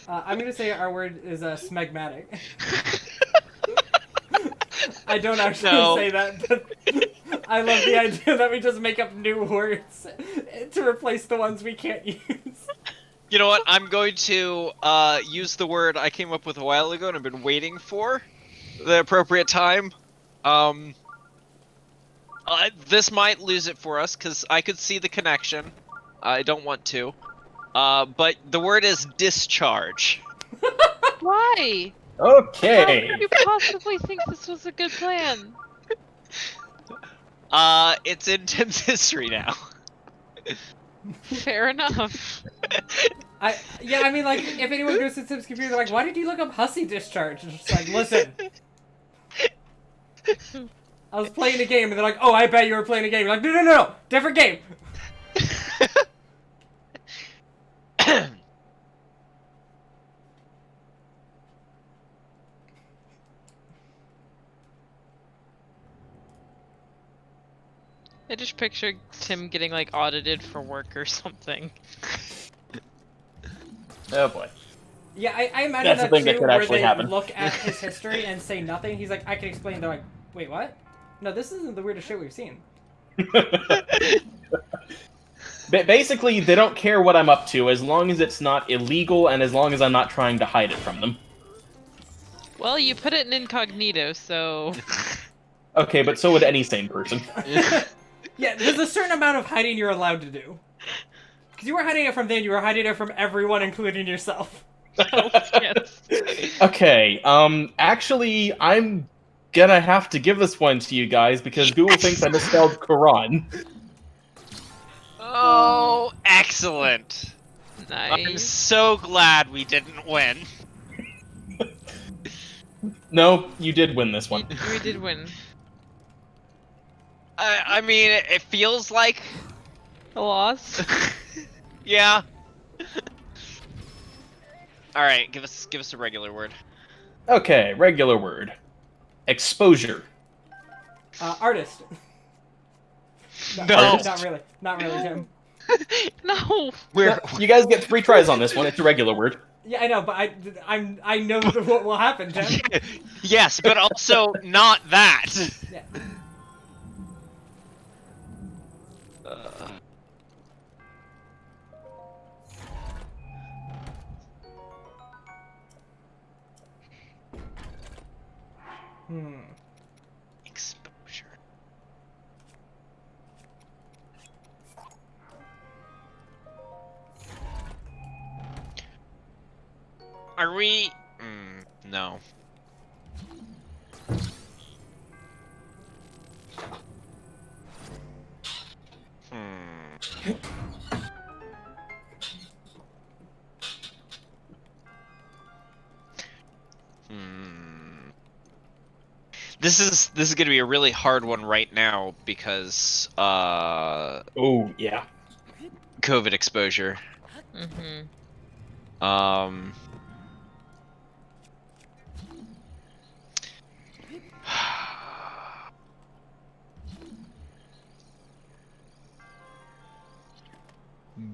I'm gonna say our word is smegmatic. I don't actually No. say that, but I love the idea that we just make up new words to replace the ones we can't use. You know what? I'm going to use the word I came up with a while ago and I've been waiting for the appropriate time. This might lose it for us because I could see the connection. I don't want to. But the word is discharge. Why? Okay. How could you possibly think this was a good plan? It's in Tim's history now. Fair enough. I mean, like, if anyone goes to Tim's computer, they're like, why did you look up hussy discharge? And it's just like, listen. I was playing a game, and they're like, oh, I bet you were playing a game. You're like, no, different game. I just pictured Tim getting like audited for work or something. Oh boy. Yeah, I imagine That's the that thing too, that could where actually they happen. look at his history and say nothing. He's like, I can explain. They're like, wait, what? No, this isn't the weirdest shit we've seen. Basically, they don't care what I'm up to as long as it's not illegal and as long as I'm not trying to hide it from them. Well, you put it in incognito, so... Okay, but so would any sane person. Yeah, there's a certain amount of hiding you're allowed to do. Because you were hiding it from them, you were hiding it from everyone, including yourself. Yes. Okay, actually, I'm gonna have to give this one to you guys because Google thinks I misspelled Quran. Oh, excellent. I'm Nice. so glad we didn't win. No, you did win this one. We did win. I mean, it feels like... A loss? Yeah. Alright, give us a regular word. Okay, regular word. Exposure. Artist. No. Not really, Tim. No! No, you guys get 3 tries on this one. It's a regular word. Yeah, I know, but I know what will happen, Tim. Yes, but also not that. Yeah. Exposure. Are we... no. This is gonna be a really hard one right now because Oh, yeah. COVID exposure.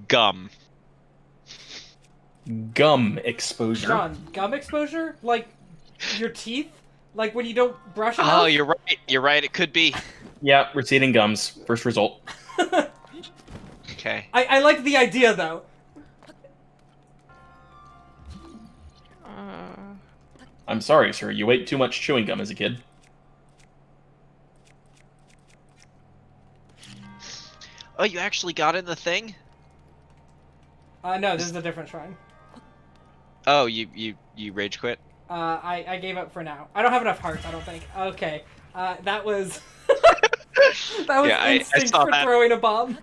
Gum. Gum exposure. John, gum exposure? Like, your teeth? Like when you don't brush enough? Oh, you're right. You're right. It could be. Yeah, receding gums. First result. Okay. I like the idea, though. I'm sorry, sir. You ate too much chewing gum as a kid. Oh, you actually got in the thing? No, this is a different shrine. Oh, you rage quit? I gave up for now. I don't have enough hearts, I don't think. Okay. That was... that was Yeah, instinct I saw for that. throwing a bomb.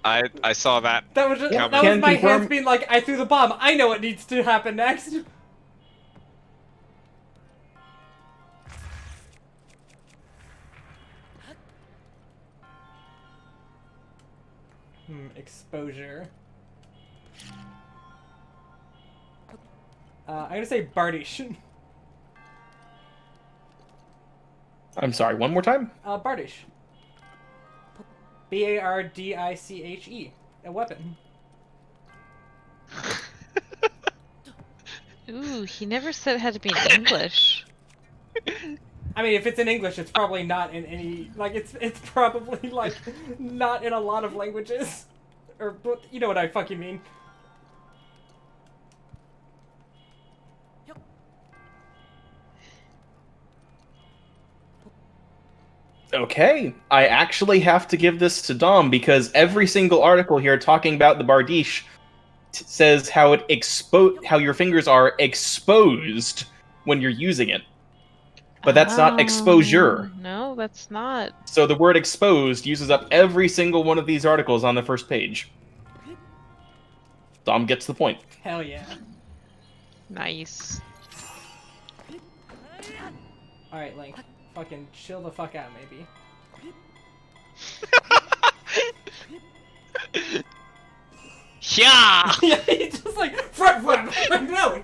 I saw that. That was just, Yeah, that was can my confirm- hands being like, I threw the bomb. I know what needs to happen next. Exposure. I'm gonna say Bardish. I'm sorry, one more time? Bardish. B-A-R-D-I-C-H-E. A weapon. Ooh, he never said it had to be in English. I mean, if it's in English, it's probably not in any... Like, it's probably, like, not in a lot of languages. Or, you know what I fucking mean. Okay, I actually have to give this to Dom because every single article here talking about the Bardiche says how how your fingers are exposed when you're using it. But that's not exposure. No, that's not. So the word exposed uses up every single one of these articles on the first page. Dom gets the point. Hell yeah. Nice. Alright, Link. Fucking chill the fuck out, maybe. Yeah. Yeah, he just like front flip. No.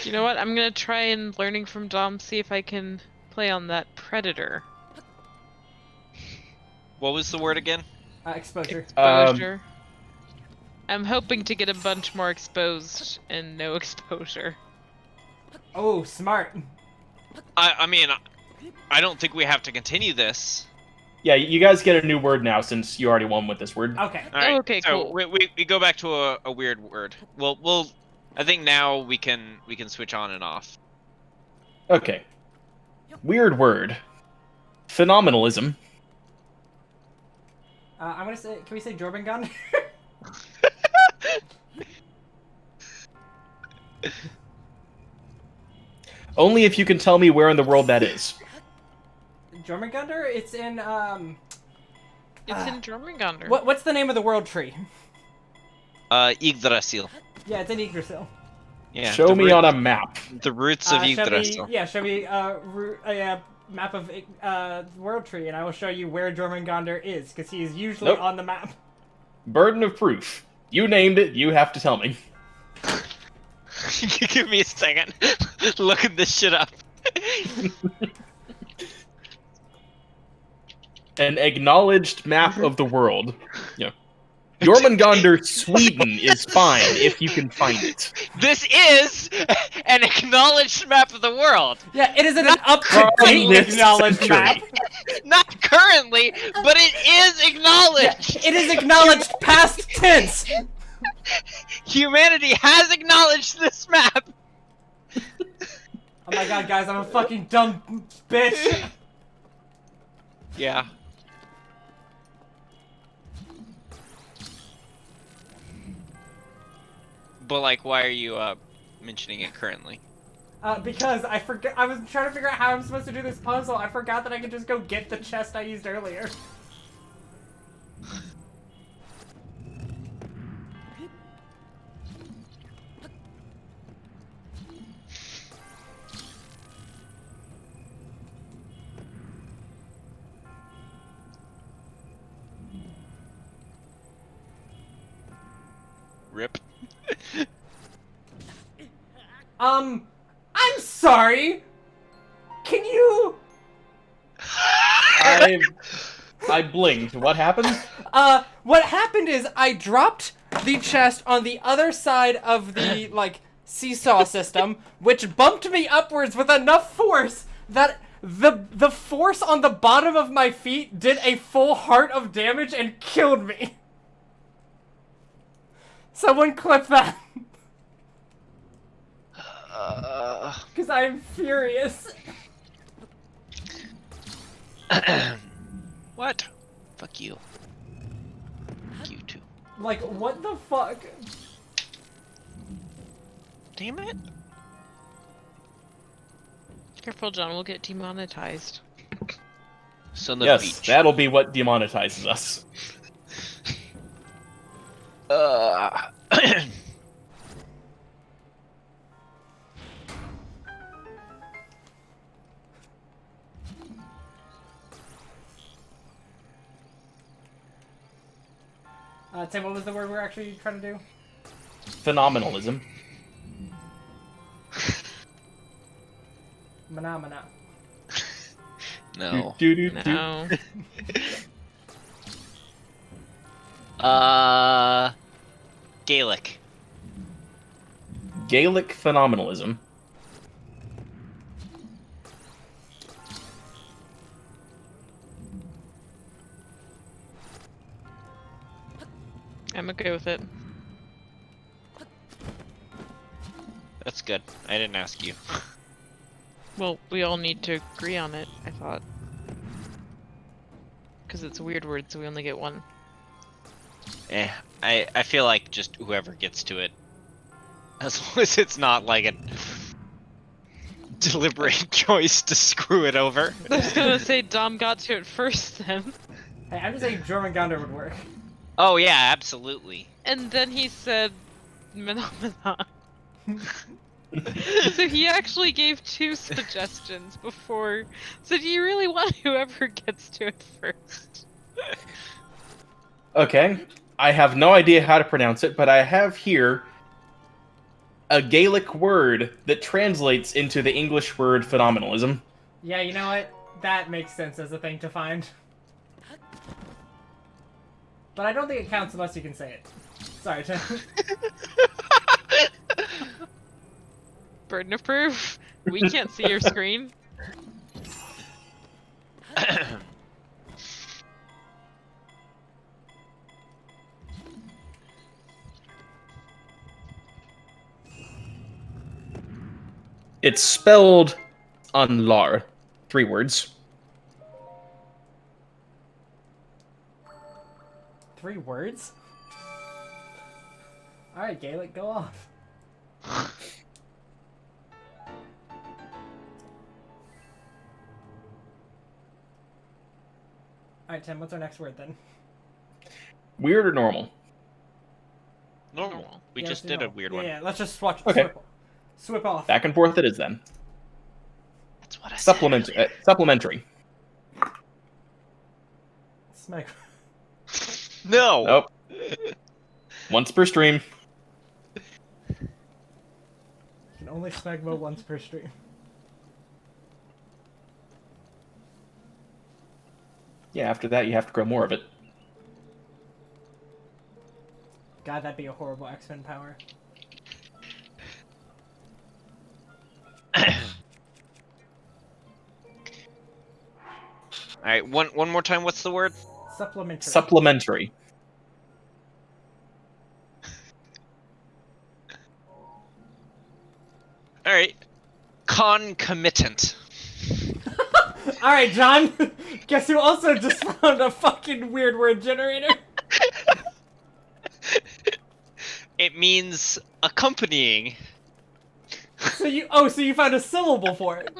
You know what? I'm gonna try and learning from Dom, see if I can play on that predator. What was the word again? Exposure. Exposure. I'm hoping to get a bunch more exposed and no exposure. Oh, smart. I mean, I don't think we have to continue this. Yeah, you guys get a new word now since you already won with this word. Okay. All right, Okay, so cool. we go back to a weird word. We'll I think now we can switch on and off. Okay. Weird word. Phenomenalism. I'm gonna say, can we say Jormungandr? Only if you can tell me where in the world that is. Jormungandr? It's in, It's in Jormungandr. What's the name of the world tree? Yggdrasil. Yeah, it's in Yggdrasil. Yeah. Show me on a map. The roots of Yggdrasil. Show me a map of world tree, and I will show you where Jormungandr is, because he is usually Nope. on the map. Burden of proof. You named it, you have to tell me. Give me a second. Looking this shit up. An acknowledged map of the world. Yeah. Jormungandr, Sweden is fine if you can find it. This is an acknowledged map of the world. Yeah, it is an up-to-date From this acknowledged century. map. Not currently, but it is acknowledged. It is acknowledged past tense. Humanity has acknowledged this map. Oh my god, guys, I'm a fucking dumb bitch. Yeah. But like, why are you mentioning it currently? Because I forgot. I was trying to figure out how I'm supposed to do this puzzle. I forgot that I could just go get the chest I used earlier. Rip. I'm sorry. Can you? I blinked. What happened? What happened is I dropped the chest on the other side of the, like, seesaw system, which bumped me upwards with enough force that the force on the bottom of my feet did a full heart of damage and killed me. Someone clip that. Because I am furious. What? Fuck you. Fuck you too. Like, what the fuck? Damn it. Careful, John, we'll get demonetized. Son of Yes, beach. that'll be what demonetizes us. Tim, what was the word we're actually trying to do? Phenomenalism. Mana. No. Do-do-do-do. No. Gaelic. Gaelic phenomenalism. I'm okay with it. That's good. I didn't ask you. Well, we all need to agree on it, I thought. Because it's a weird word, so we only get one. I feel like just whoever gets to it, as long as it's not like a deliberate choice to screw it over. I was gonna say Dom got to it first then. Hey, I'm just saying Jormungandr would work. Oh yeah, absolutely. And then he said, "Menomina." So he actually gave 2 suggestions before. So do you really want whoever gets to it first? Okay. I have no idea how to pronounce it, but I have here a Gaelic word that translates into the English word phenomenalism. Yeah, you know what? That makes sense as a thing to find. But I don't think it counts unless you can say it. Sorry, Tim. Burden of proof. We can't see your screen. It's spelled Anlar. 3 words. 3 words? Alright, Gaelic, go off. Alright, Tim, what's our next word then? Weird or normal? Normal. We Yeah, just let's do did a normal. weird Yeah, one. yeah, let's just switch. Okay. Swip off. Back and forth it is then. That's what I said. Supplementary. Smeg. No. Nope. Once per stream. You can only smegmo once per stream. Yeah, after that you have to grow more of it. God, that'd be a horrible X-Men power. All right, one more time. What's the word? Supplementary. Supplementary. All right, concomitant. Alright, John. Guess who also just found a fucking weird word generator? It means accompanying. So you found a syllable for it.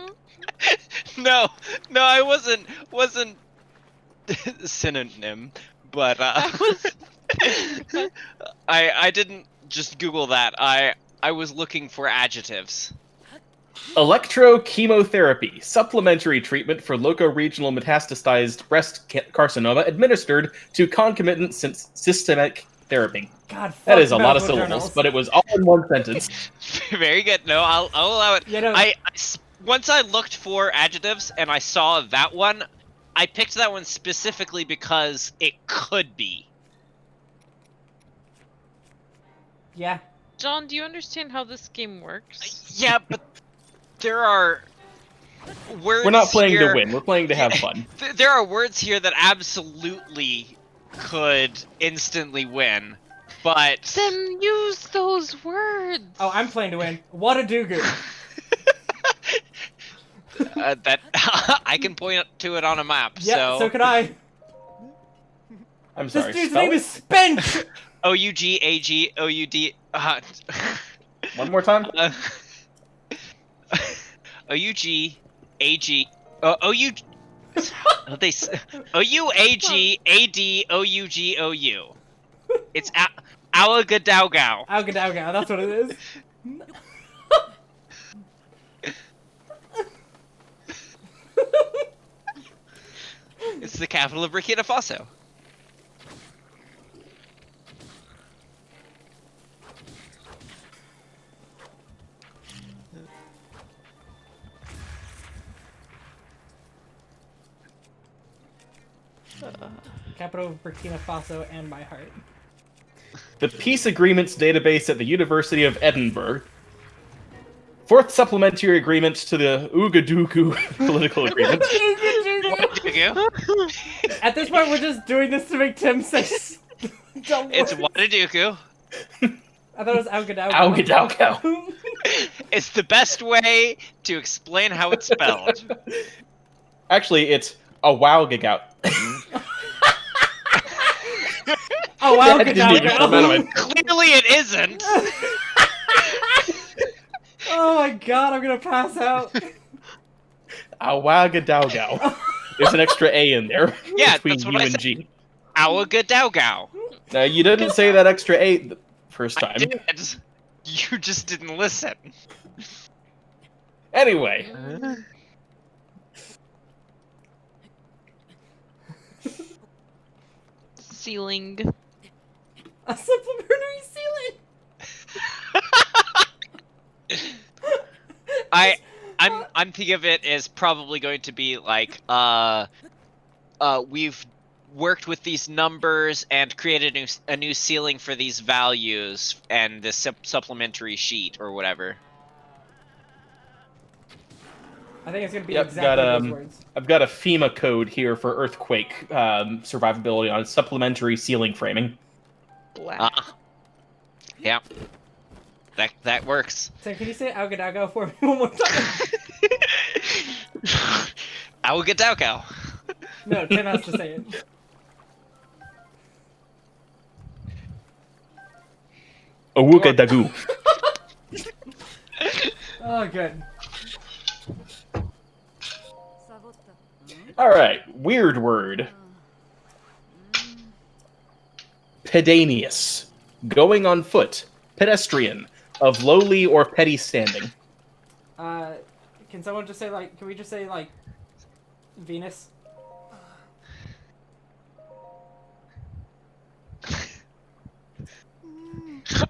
No, I wasn't synonym, but I didn't just Google that. I was looking for adjectives. Electrochemotherapy, supplementary treatment for locoregional metastasized breast carcinoma administered to concomitant systemic therapy. God, fuck That is a lot of medical syllables, journals. but it was all in one sentence. Very good. No, I'll allow it. You know, Once I looked for adjectives and I saw that one, I picked that one specifically because it could be. yeah. John, do you understand how this game works? Yeah, but there are words. We're not playing here, to win, we're playing to have fun. There are words here that absolutely could instantly win, but Then use those words. Oh, I'm playing to win. What a do-goo. that I can point to it on a map. Yeah, so could I. I'm sorry. This dude's spell name it? is Spench! OUGAGOUD. One more time? OUGAG. They OUAGADOUGOU. It's Awagadaugau. Algadauga, that's what it is. It's the capital of Burkina Faso. Capital of Burkina Faso and my heart. The Peace Agreements database at the University of Edinburgh. 4th supplementary agreement to the Ouagadougou political agreement. At this point, we're just doing this to make Tim say dumb It's words. Wadaduku. I thought it was Algadauga. Ouagadougou. It's the best way to explain how it's spelled. Actually, it's a wow gig out. Oh, wow, That didn't even come out of it. Clearly it isn't. Oh my god, I'm gonna pass out. Ouagadougou. There's an extra A in there Yeah, between that's what U I and said. G. Awagadowgow. You didn't say that extra 8 the first time. I did. You just didn't listen. Anyway. Ceiling. A supplementary ceiling. I'm thinking of it as probably going to be like we've worked with these numbers and created a new ceiling for these values and this supplementary sheet or whatever. I think it's gonna be Yep, exactly those words. I've got a FEMA code here for earthquake survivability on supplementary ceiling framing. Black. Yeah. That works. So can you say Augadago for me one more time? Awagadowgow. No, Tim has to say it. Awuka dagu. Oh, good. Alright, weird word. Pedanius. Going on foot. Pedestrian. Of lowly or petty standing. Can someone just say, like, can we just say, like, Venus?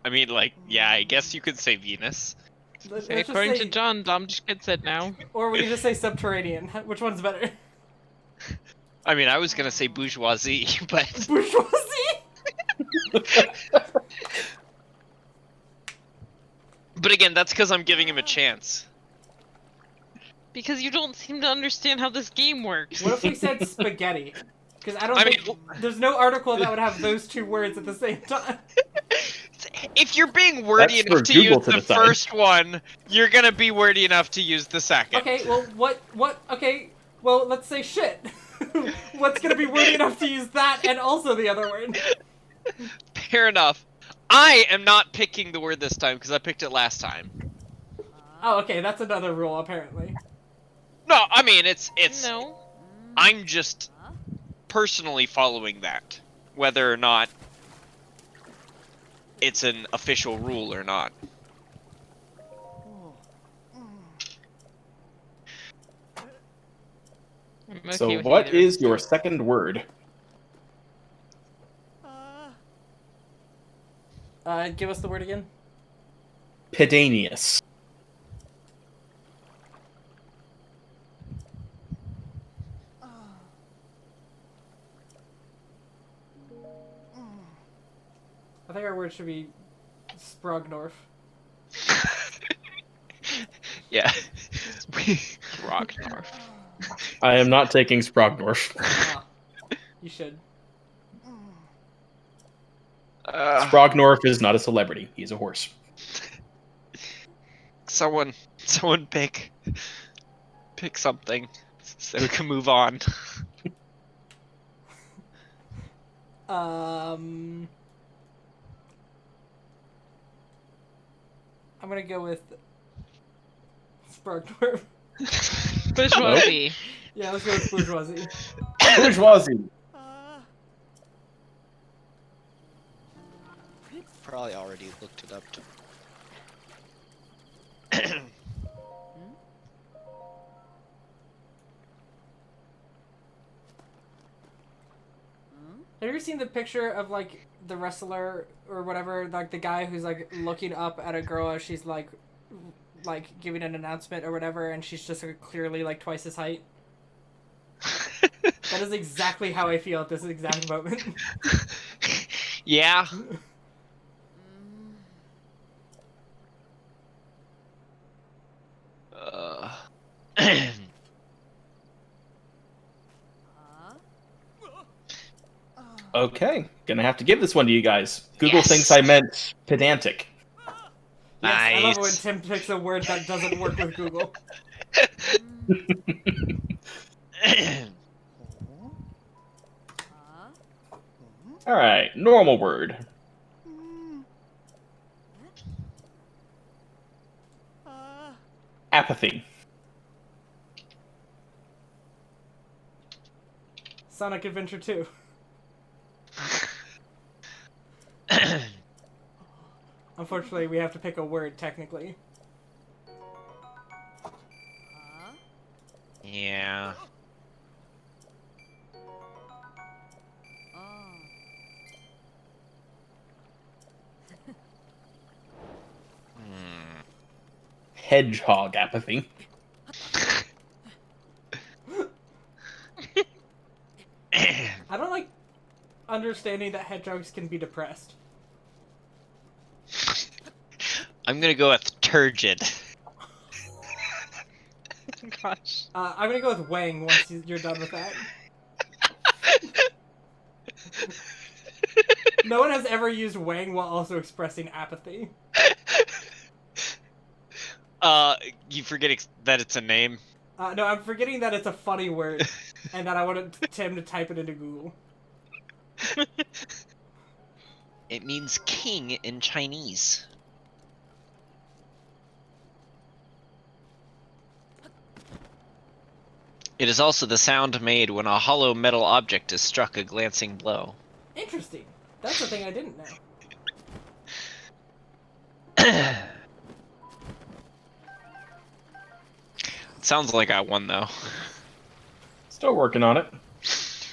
I mean, like, yeah, I guess you could say Venus. Let's Okay, just according say, to John, Dom just gets it now. or we can just say subterranean. Which one's better? I mean, I was gonna say bourgeoisie, but Bourgeoisie? but again, that's because I'm giving him a chance. Because you don't seem to understand how this game works. What if we said spaghetti? Because I don't I think mean, there's no article that would have those two words at the same time. if you're being wordy That's enough for to Google use to the decide. first one, you're gonna be wordy enough to use the second. Okay, well, okay, well, let's say shit. What's gonna be wordy enough to use that and also the other word? Fair enough. I am not picking the word this time because I picked it last time. Oh, okay, that's another rule, apparently. No, I mean, it's No. I'm just personally following that, whether or not it's an official rule or not. I'm okay So with what either. is your second word? Give us the word again. Pedanius. I think our word should be Sprognorf. Yeah. Ragnar. I am not taking Sprognorf. Ah, you should. Sprognorf is not a celebrity. He's a horse. Someone pick something so we can move on. I'm gonna go with Sprognorf. Bourgeoisie. Yeah, let's go with bourgeoisie. Bourgeoisie. Probably already looked it up. Have you ever seen the picture of, like, the wrestler or whatever, like, the guy who's, like, looking up at a girl as she's, like giving an announcement or whatever, and she's just, like, clearly, like, twice his height? That is exactly how I feel at this exact moment. Yeah. Okay, gonna have to give this one to you guys. Google Yes. thinks I meant pedantic. Yes, I love it when Nice. Tim picks a word that doesn't work with Google. Alright, normal word. Apathy. Sonic Adventure 2. Unfortunately, we have to pick a word, technically. Yeah. Hmm. Hedgehog apathy. I don't like understanding that hedgehogs can be depressed. I'm gonna go with turgid. Gosh. I'm gonna go with Wang once you're done with that. No one has ever used Wang while also expressing apathy. You forget that it's a name. No, I'm forgetting that it's a funny word, and that I wanted Tim to type it into Google. It means king in Chinese. It is also the sound made when a hollow metal object is struck a glancing blow. Interesting. That's a thing I didn't know. It sounds like I won, though. Still working on it.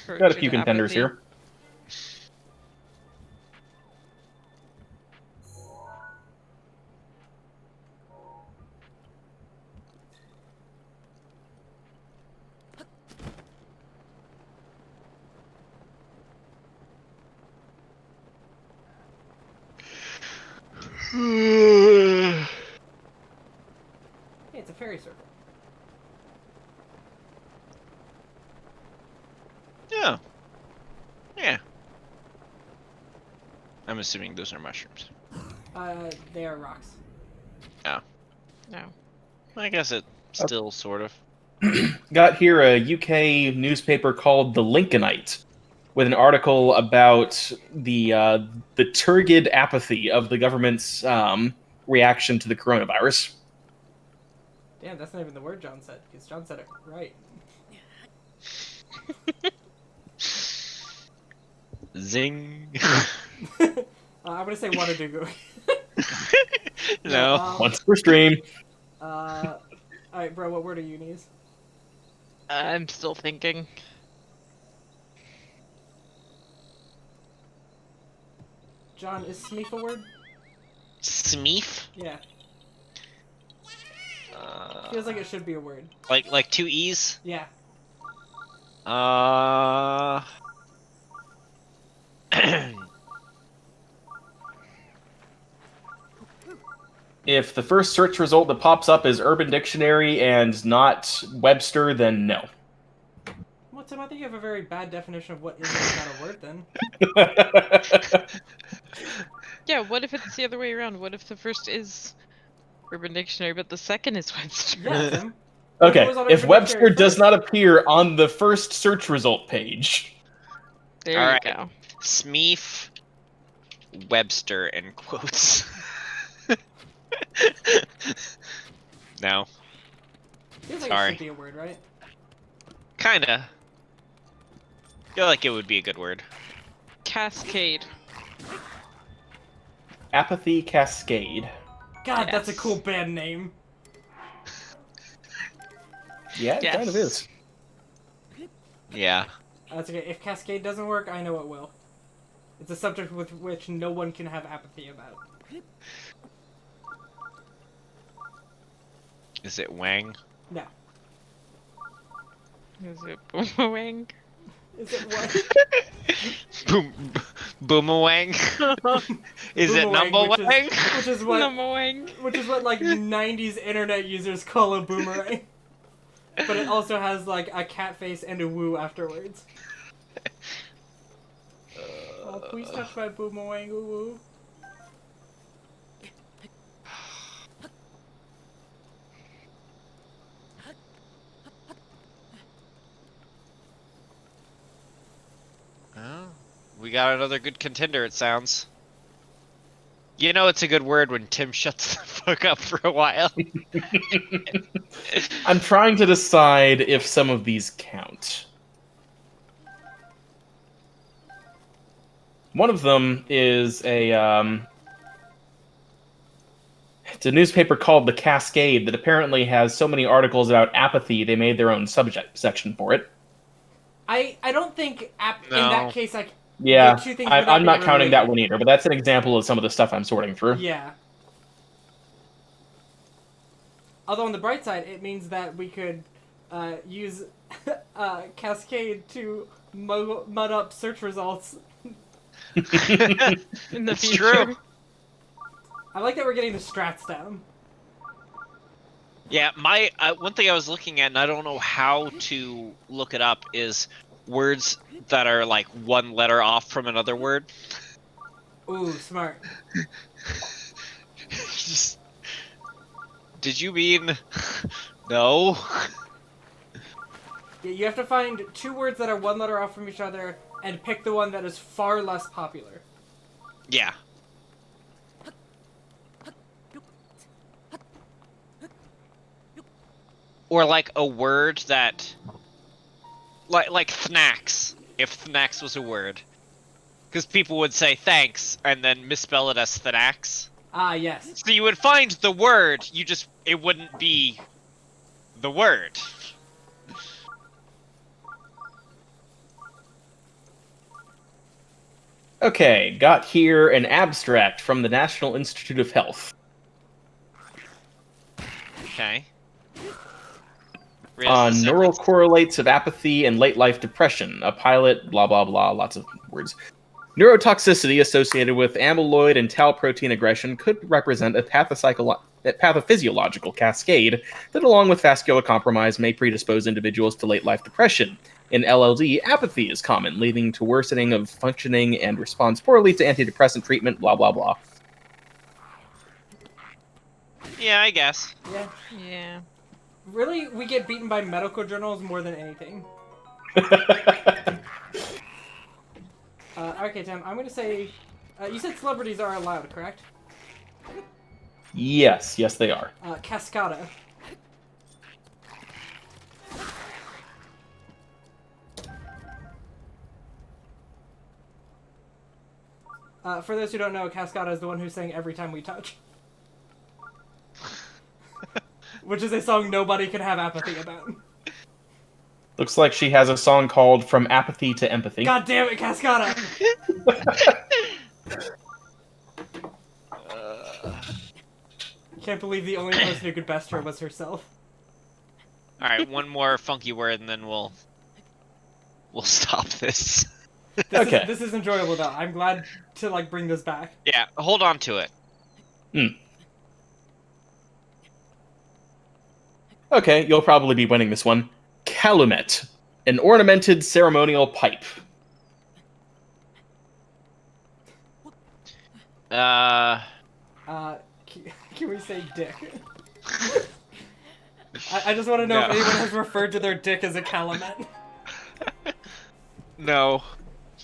Got a few contenders here. Hey, it's a fairy circle. Yeah. Yeah. I'm assuming those are mushrooms. They are rocks. Oh. No. I guess it still sort of. Got here a UK newspaper called The Lincolnite with an article about the turgid apathy of the government's reaction to the coronavirus. Damn, that's not even the word John said, because John said it right. Zing. I'm gonna say Wadadugu. No. Once per stream. Alright, bro, what word are you gonna use? I'm still thinking. John, is Smeef a word? Smeef? Yeah. Feels like it should be a word. Like two E's? Yeah. If the first search result that pops up is Urban Dictionary and not Webster, then no. Well, Tim, I think you have a very bad definition of what is and is not a word, then. Yeah, what if it's the other way around? What if the first is Urban Dictionary, but the second is Webster? Yeah, Tim. Okay, if Urban Webster Dictionary does first? not appear on the first search result page. There All you right. go. Smeef Webster in quotes. No. Feels like Sorry. it should be a word, right? Kinda. Feel like it would be a good word. Cascade. Apathy Cascade. God, that's a Yes. cool band name. Yeah, it Yes. kind of is. Yeah. That's okay. If Cascade doesn't work, I know it will. It's a subject with which no one can have apathy about. Is it Wang? No. Is it Boomerang? Is it what? Boomerang? Is it Boomerang, Number which Wang? Which is what Boomerang. like 90s internet users call a boomerang. But it also has like a cat face and a woo afterwards. Oh, please touch my boomerang, woo woo. Oh, we got another good contender, it sounds. You know it's a good word when Tim shuts the fuck up for a while. I'm trying to decide if some of these count. One of them is a It's a newspaper called The Cascade that apparently has so many articles about apathy they made their own subject section for it. I don't think in No. that case Yeah, the two things would I'm be not counting that related. one either, but that's an example of some of the stuff I'm sorting through. Yeah. Although on the bright side, it means that we could use Cascade to mud up search results. In the It's future. true. I like that we're getting the strats down. Yeah, my one thing I was looking at, and I don't know how to look it up, is words that are like one letter off from another word. Ooh, smart. Just, did you mean no? Yeah, you have to find two words that are one letter off from each other and pick the one that is far less popular. Yeah. Or like a word that, like snacks. If snacks was a word, because people would say thanks and then misspell it as snacks. Ah, yes. So you would find the word, it wouldn't be the word. Okay, got here an abstract from the National Institute of Health. Okay. On neural correlates of apathy and late life depression. A pilot, blah blah blah, lots of words. Neurotoxicity associated with amyloid and tau protein aggression could represent a pathophysiological cascade that, along with vascular compromise, may predispose individuals to late life depression. In LLD, apathy is common, leading to worsening of functioning and responds poorly to antidepressant treatment, blah blah blah. Yeah, I guess. Yeah. Yeah. Really, we get beaten by medical journals more than anything. Okay, Tim, I'm gonna say... you said celebrities are allowed, correct? Yes, they are. Cascada. For those who don't know, Cascada is the one who sang Every Time We Touch. Which is a song nobody can have apathy about. Looks like she has a song called From Apathy to Empathy. God damn it, Cascada! Can't believe the only person who could best her was herself. Alright, one more funky word and then we'll stop this. Okay. This is enjoyable though. I'm glad to like bring this back. Yeah, hold on to it. Okay, you'll probably be winning this one. Calumet, an ornamented ceremonial pipe. Can we say dick? I just want to know if anyone has referred to their dick as a calumet. No.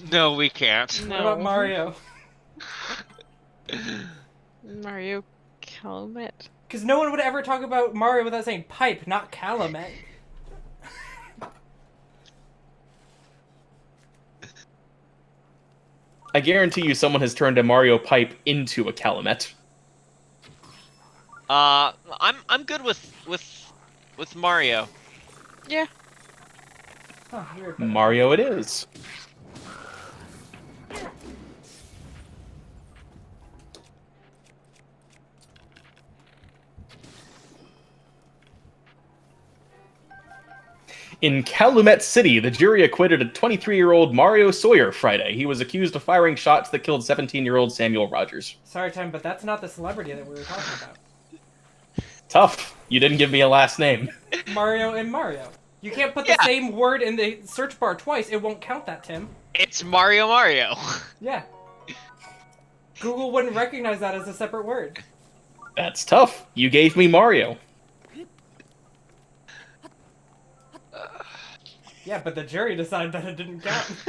No, we can't. No. What about Mario? Mario Calumet. Because no one would ever talk about Mario without saying pipe, not calumet. I guarantee you someone has turned a Mario pipe into a calumet. I'm good with Mario. Yeah. Huh, weird. Mario it is. In Calumet City, the jury acquitted a 23-year-old Mario Sawyer Friday. He was accused of firing shots that killed 17-year-old Samuel Rogers. Sorry, Tim, but that's not the celebrity that we were talking about. Tough. You didn't give me a last name. Mario and Mario. You can't put the same word in the search bar twice. It won't count that, Tim. It's Mario. Yeah. Google wouldn't recognize that as a separate word. That's tough. You gave me Mario. Yeah, but the jury decided that it didn't count.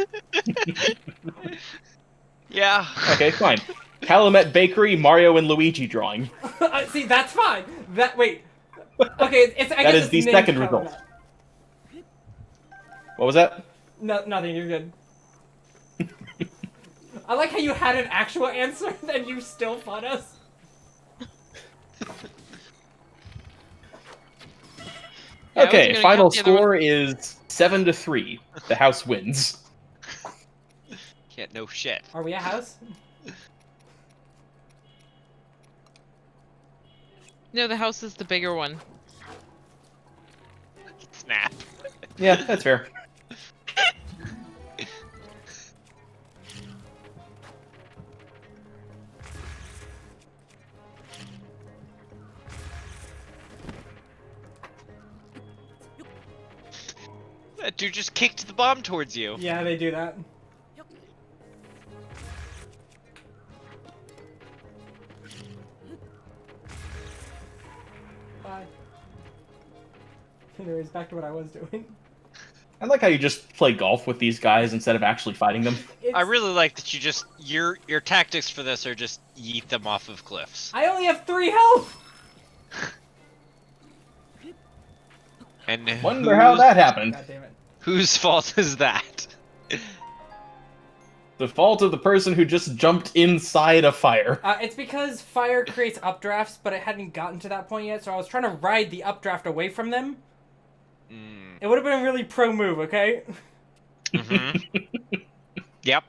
Yeah. Okay, fine. Calumet Bakery, Mario and Luigi drawing. See, that's fine. Wait. Okay, I guess is it's the named second Calumet. result. What was that? No, nothing. You're good. I like how you had an actual answer, and you still fought us. Okay, gonna final count the other one. score is 7-3. The house wins. Yeah, no shit. Are we a house? No, the house is the bigger one. Snap. Yeah, that's fair. That dude just kicked the bomb towards you. Yeah, they do that. Bye. Anyways, back to what I was doing. I like how you just play golf with these guys instead of actually fighting them. I really like that you just your tactics for this are just yeet them off of cliffs. I only have 3 health! And Wonder how that happened. God damn it. Whose fault is that? The fault of the person who just jumped inside a fire. It's because fire creates updrafts, but it hadn't gotten to that point yet, so I was trying to ride the updraft away from them. It would have been a really pro move, okay? Mm-hmm. Yep.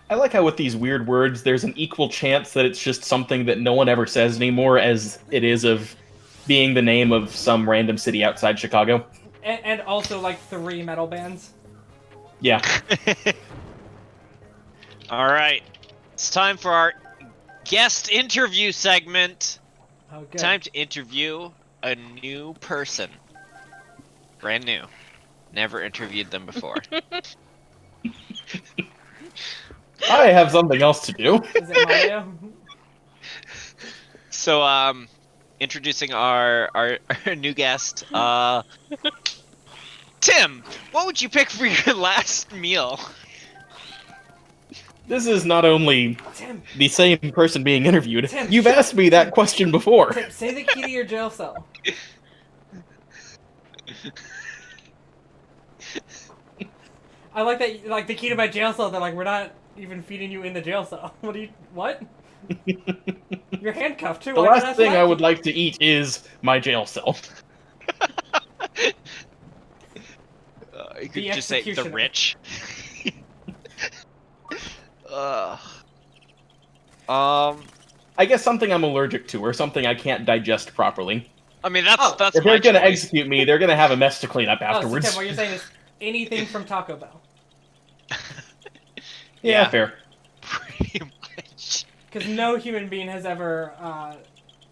I like how with these weird words, there's an equal chance that it's just something that no one ever says anymore as it is of being the name of some random city outside Chicago. And also, like, 3 metal bands. Yeah. Alright. It's time for our guest interview segment. Oh, good. Time to interview a new person. Brand new. Never interviewed them before. I have something else to do. Is it Mario? So, introducing our new guest, Tim, what would you pick for your last meal? This is not only Tim, the same person being interviewed. Tim, You've asked me that question before. Tim, say the key to your jail cell. I like that, like, the key to my jail cell, they're like, we're not even feeding you in the jail cell. What? You're handcuffed, too. The Why did last thing select I would you? like to eat is my jail cell. You could The just say the executioner. rich. I guess something I'm allergic to, or something I can't digest properly. I mean, that's Oh. that's If my they're gonna choice. execute me, they're gonna have a mess to clean up Oh, so afterwards. Tim, what you're saying is anything from Taco Bell. Yeah, Yeah. fair. Pretty much. Because no human being has ever,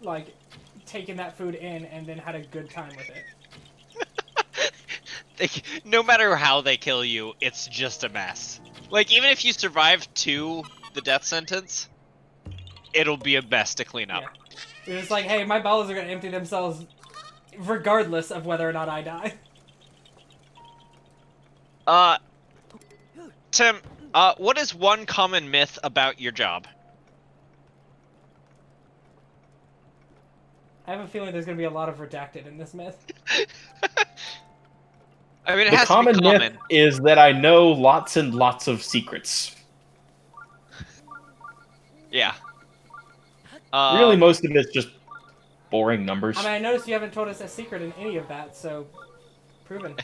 like, taken that food in and then had a good time with it. No matter how they kill you, it's just a mess. Like, even if you survive to the death sentence, it'll be a mess to clean up. Yeah. You're just like, hey, my bowels are going to empty themselves regardless of whether or not I die. Tim, what is one common myth about your job? I have a feeling there's going to be a lot of redacted in this myth. I mean, it The has common to be myth common. is that I know lots and lots of secrets. Yeah. Really, most of it's just boring numbers. I mean, I noticed you haven't told us a secret in any of that, so proven.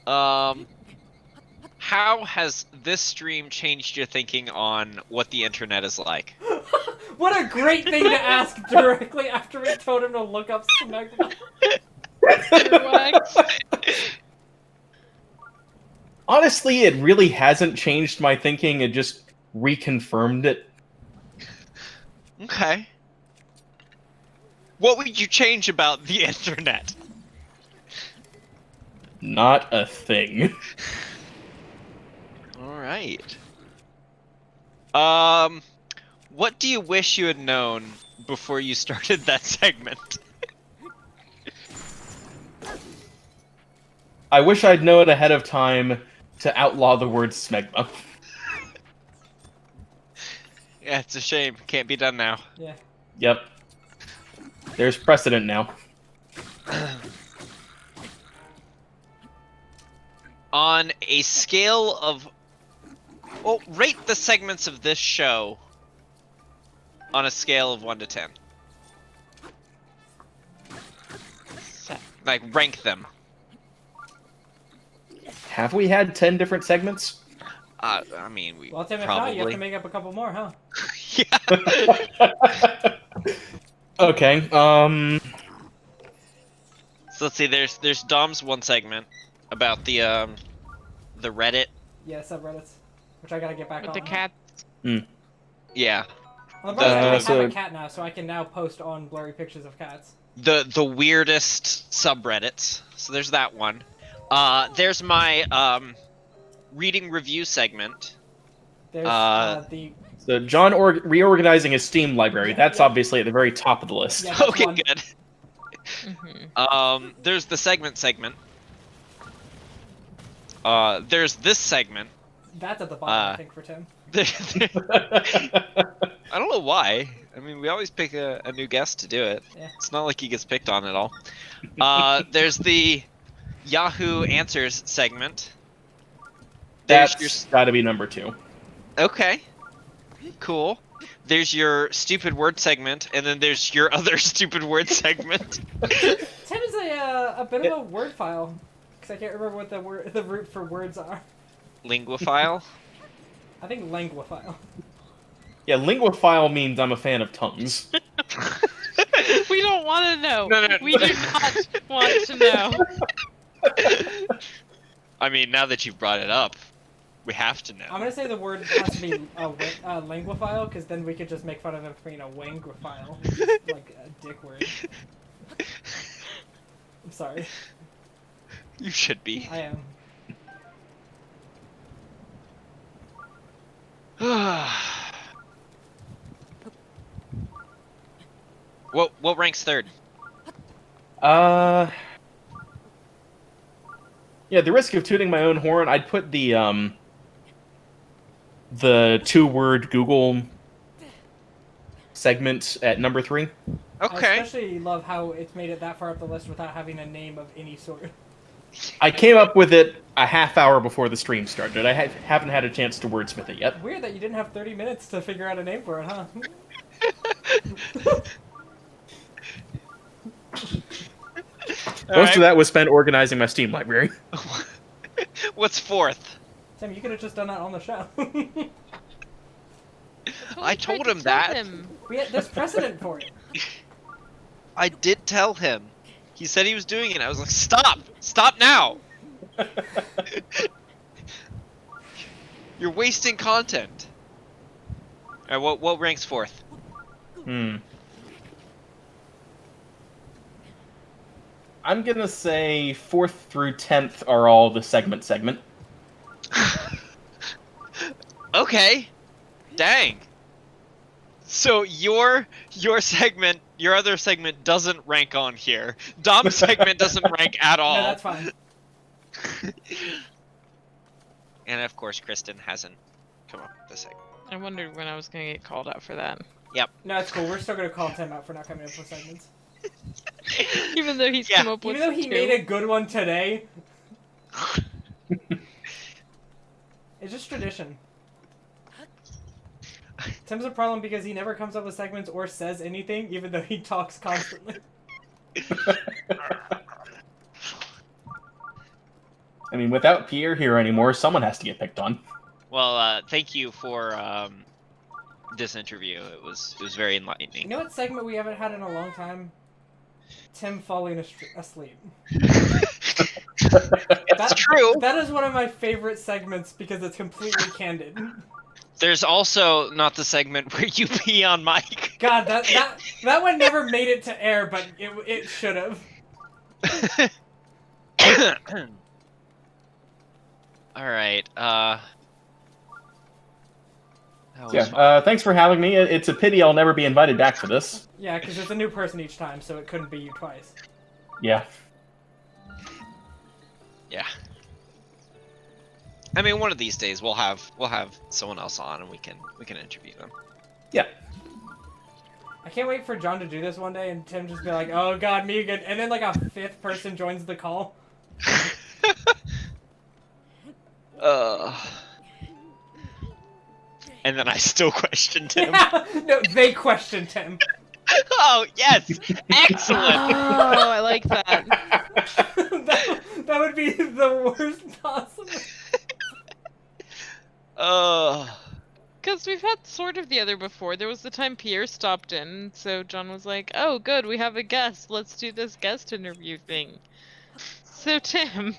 How has this stream changed your thinking on what the internet is like? What a great thing to ask directly after we told him to look up Smegma. Honestly, it really hasn't changed my thinking. It just reconfirmed it. Okay. What would you change about the internet? Not a thing. Alright. What do you wish you had known before you started that segment? I wish I'd known ahead of time to outlaw the word smegma. Yeah, it's a shame. Can't be done now. Yeah. Yep. There's precedent now. On a scale of... Well, rate the segments of this show on a scale of 1 to 10. Like, rank them. Have we had 10 different segments? I mean, we Well, Tim, if probably... not, you have to make up a couple more, huh? Yeah. Okay, So let's see, there's Dom's one segment about the Reddit. Yeah, subreddits. Which I gotta get back With on. the cats. Yeah. Well, the problem is I so- have a cat now, so I can now post on blurry pictures of cats. The weirdest subreddits. So there's that one. There's my reading review segment. There's the... so John reorganizing his Steam library. Yeah, That's yeah. obviously at the very top of the list. Yeah, that's Okay, one. good. Mm-hmm. There's the segment. There's this segment. That's at the bottom, I think, for Tim. I don't know why. I mean, we always pick a new guest to do it. Yeah. It's not like he gets picked on at all. There's the Yahoo Answers segment. There's That's got to be number 2. Okay. Cool. There's your stupid word segment, and then there's your other stupid word segment. Tim is a bit of a word file, because I can't remember what the root for words are. Linguaphile. I think languaphile. Yeah, linguaphile means I'm a fan of tongues. We don't want to know. No, no, We do not want to know. I mean, now that you've brought it up, we have to know. I'm gonna say the word has to be languaphile, because then we could just make fun of him for being a wanguaphile, which is like a dick word. I'm sorry. You should be. I am. What ranks third? Yeah, the risk of tooting my own horn, I'd put the 2-word Google segment at number 3. I Okay. especially love how it's made it that far up the list without having a name of any sort. I came up with it a half hour before the stream started. I haven't had a chance to wordsmith it yet. Weird that you didn't have 30 minutes to figure out a name for it, huh? Most of that was spent organizing my Steam library. What's fourth? Tim, you could have just done that on the show. I told him that. There's precedent for it. I did tell him. He said he was doing it. I was like, stop! Stop now! You're wasting content. Alright, what ranks fourth? I'm gonna say 4th through 10th are all the segment. Okay. Dang. So your segment, your other segment doesn't rank on here. Dom's segment doesn't rank at all. No, that's fine. And of course, Kristin hasn't come up with the segment. I wondered when I was gonna get called out for that. No, it's cool. We're still gonna call Tim out for not coming up with segments. Even though he's Yeah. come up with Even though he 2. made a good one today. It's just tradition. Tim's a problem because he never comes up with segments or says anything, even though he talks constantly. I mean, without Pierre here anymore, someone has to get picked on. Well, thank you for this interview. It was very You enlightening. know what segment we haven't had in a long time? Tim falling asleep. That's true. That is one of my favorite segments because it's completely candid. There's also not the segment where you pee on Mike. God, that one never made it to air, but it should have. All right. That was Yeah, fun. thanks for having me. It's a pity I'll never be invited back for this. Yeah, because it's a new person each time, so it couldn't be you twice. Yeah. Yeah. I mean, one of these days we'll have someone else on and we can interview them. Yeah. I can't wait for John to do this one day and Tim just be like, "Oh God, me again," and then like a 5th person joins the call. And then I still questioned him. No, they questioned him. Oh, yes! Excellent! Oh, I like that. that would be the worst possible. Because we've had sort of the other before. There was the time Pierre stopped in, so John was like, oh, good, we have a guest. Let's do this guest interview thing. So, Tim.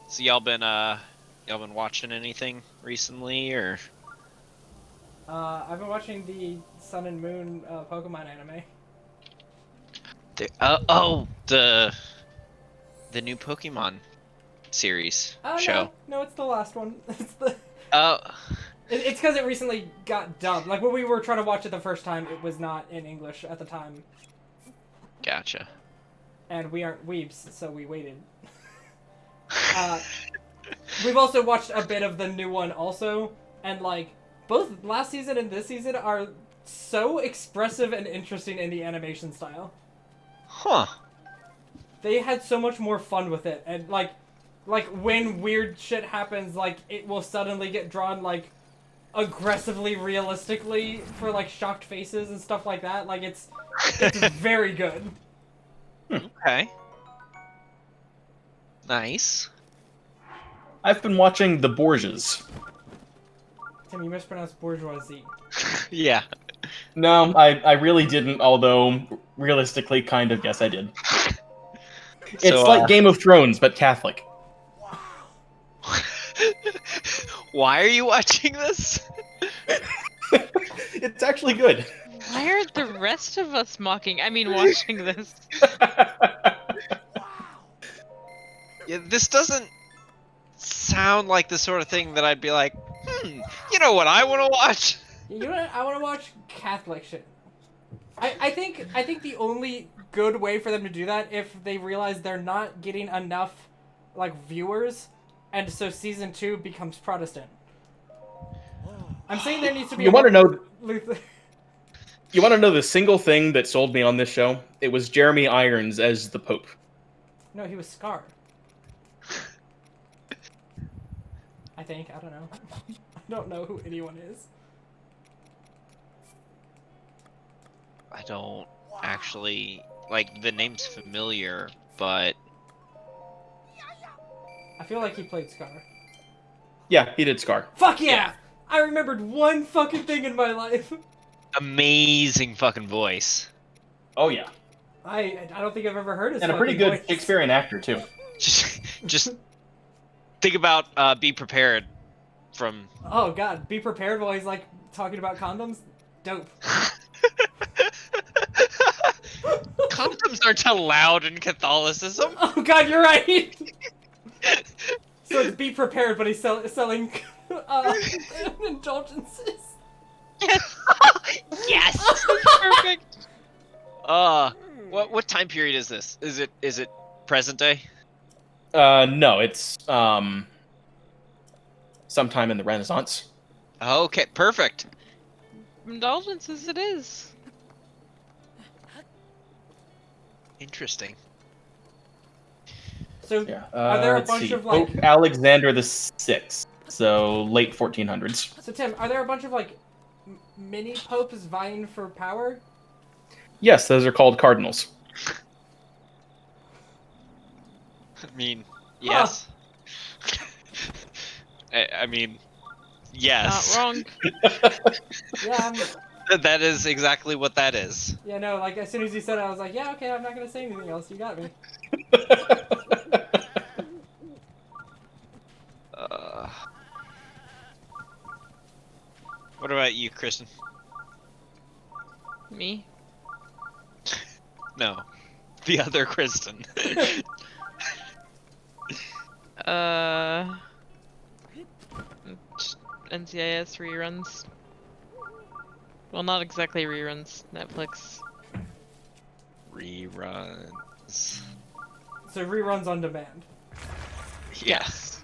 So y'all been watching anything recently, or? I've been watching the Sun and Moon Pokemon anime. The new Pokemon series Oh show. no, it's the last one. It's the. Oh. It's because it recently got dubbed. Like when we were trying to watch it the first time, it was not in English at the time. Gotcha. And we aren't weebs, so we waited. We've also watched a bit of the new one also, and like both last season and this season are so expressive and interesting in the animation style. Huh. They had so much more fun with it, and like when weird shit happens, like it will suddenly get drawn like aggressively realistically for like shocked faces and stuff like that. Like it's very good. Okay. Nice. I've been watching The Borgias. Tim, you mispronounced bourgeoisie. Yeah. No, I really didn't, although realistically, kind of, yes, I did. It's like Game of Thrones, but Catholic. Why are you watching this? It's actually good. Why are the rest of us watching this? Yeah, this doesn't sound like the sort of thing that I'd be like, you know what I want to watch? You know what? I want to watch Catholic shit. I think the only good way for them to do that if they realize they're not getting enough like viewers, and so season 2 becomes Protestant. I'm saying there needs to be. You want to know? Luther. You want to know the single thing that sold me on this show? It was Jeremy Irons as the Pope. No, he was Scar. I think. I don't know. I don't know who anyone is. I don't actually, like, the name's familiar, but... I feel like he played Scar. Yeah, he did Scar. Fuck yeah! I remembered one fucking thing in my life. Amazing fucking voice. Oh yeah. I don't think I've ever heard his And a fucking pretty good voice. Shakespearean actor too. Just think about Be Prepared from... Oh god, Be Prepared while he's like talking about condoms? Dope. Condoms aren't allowed in Catholicism. Oh god, you're right! So it's Be Prepared, but he's selling indulgences. Yes! Perfect. What time period is this? Is it present day? No, it's sometime in the Renaissance. Okay, perfect. Indulgences it is. Interesting. So, Yeah. are there a let's bunch see. of like... Pope Alexander the Sixth, so late 1400s. So Tim, are there a bunch of like mini popes vying for power? Yes, those are called cardinals. I mean, yes. I mean, yes. Not wrong. Yeah, That is exactly what that is. yeah, no, like as soon as you said it, I was like, yeah, okay, I'm not gonna say anything else. You got me. What about you, Kristen? Me? No, the other Kristen. NCIS reruns. Well, not exactly reruns. Netflix. Reruns. So reruns on demand. Yes.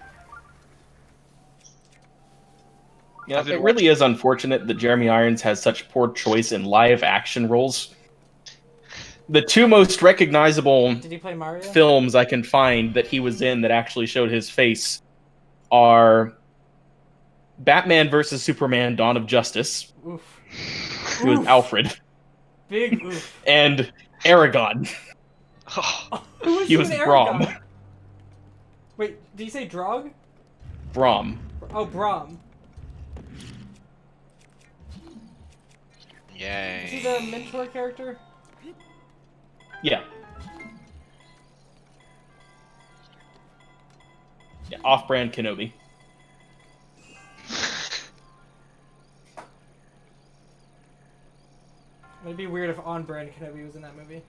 Yeah, I've been it really is unfortunate that Jeremy Irons has such poor choice in live action roles. The two most recognizable Did he play Mario? films I can find that he was in that actually showed his face are Batman vs. Superman: Dawn of Justice. Oof. He was Alfred. Big oof. And Aragon. Who was He in was Aragon? Brom. Wait, did you say Drog? Brom. Oh, Brom. Yay. Is he the mentor character? Yeah. Yeah, off-brand Kenobi. It'd be weird if on-brand Kenobi was in that movie.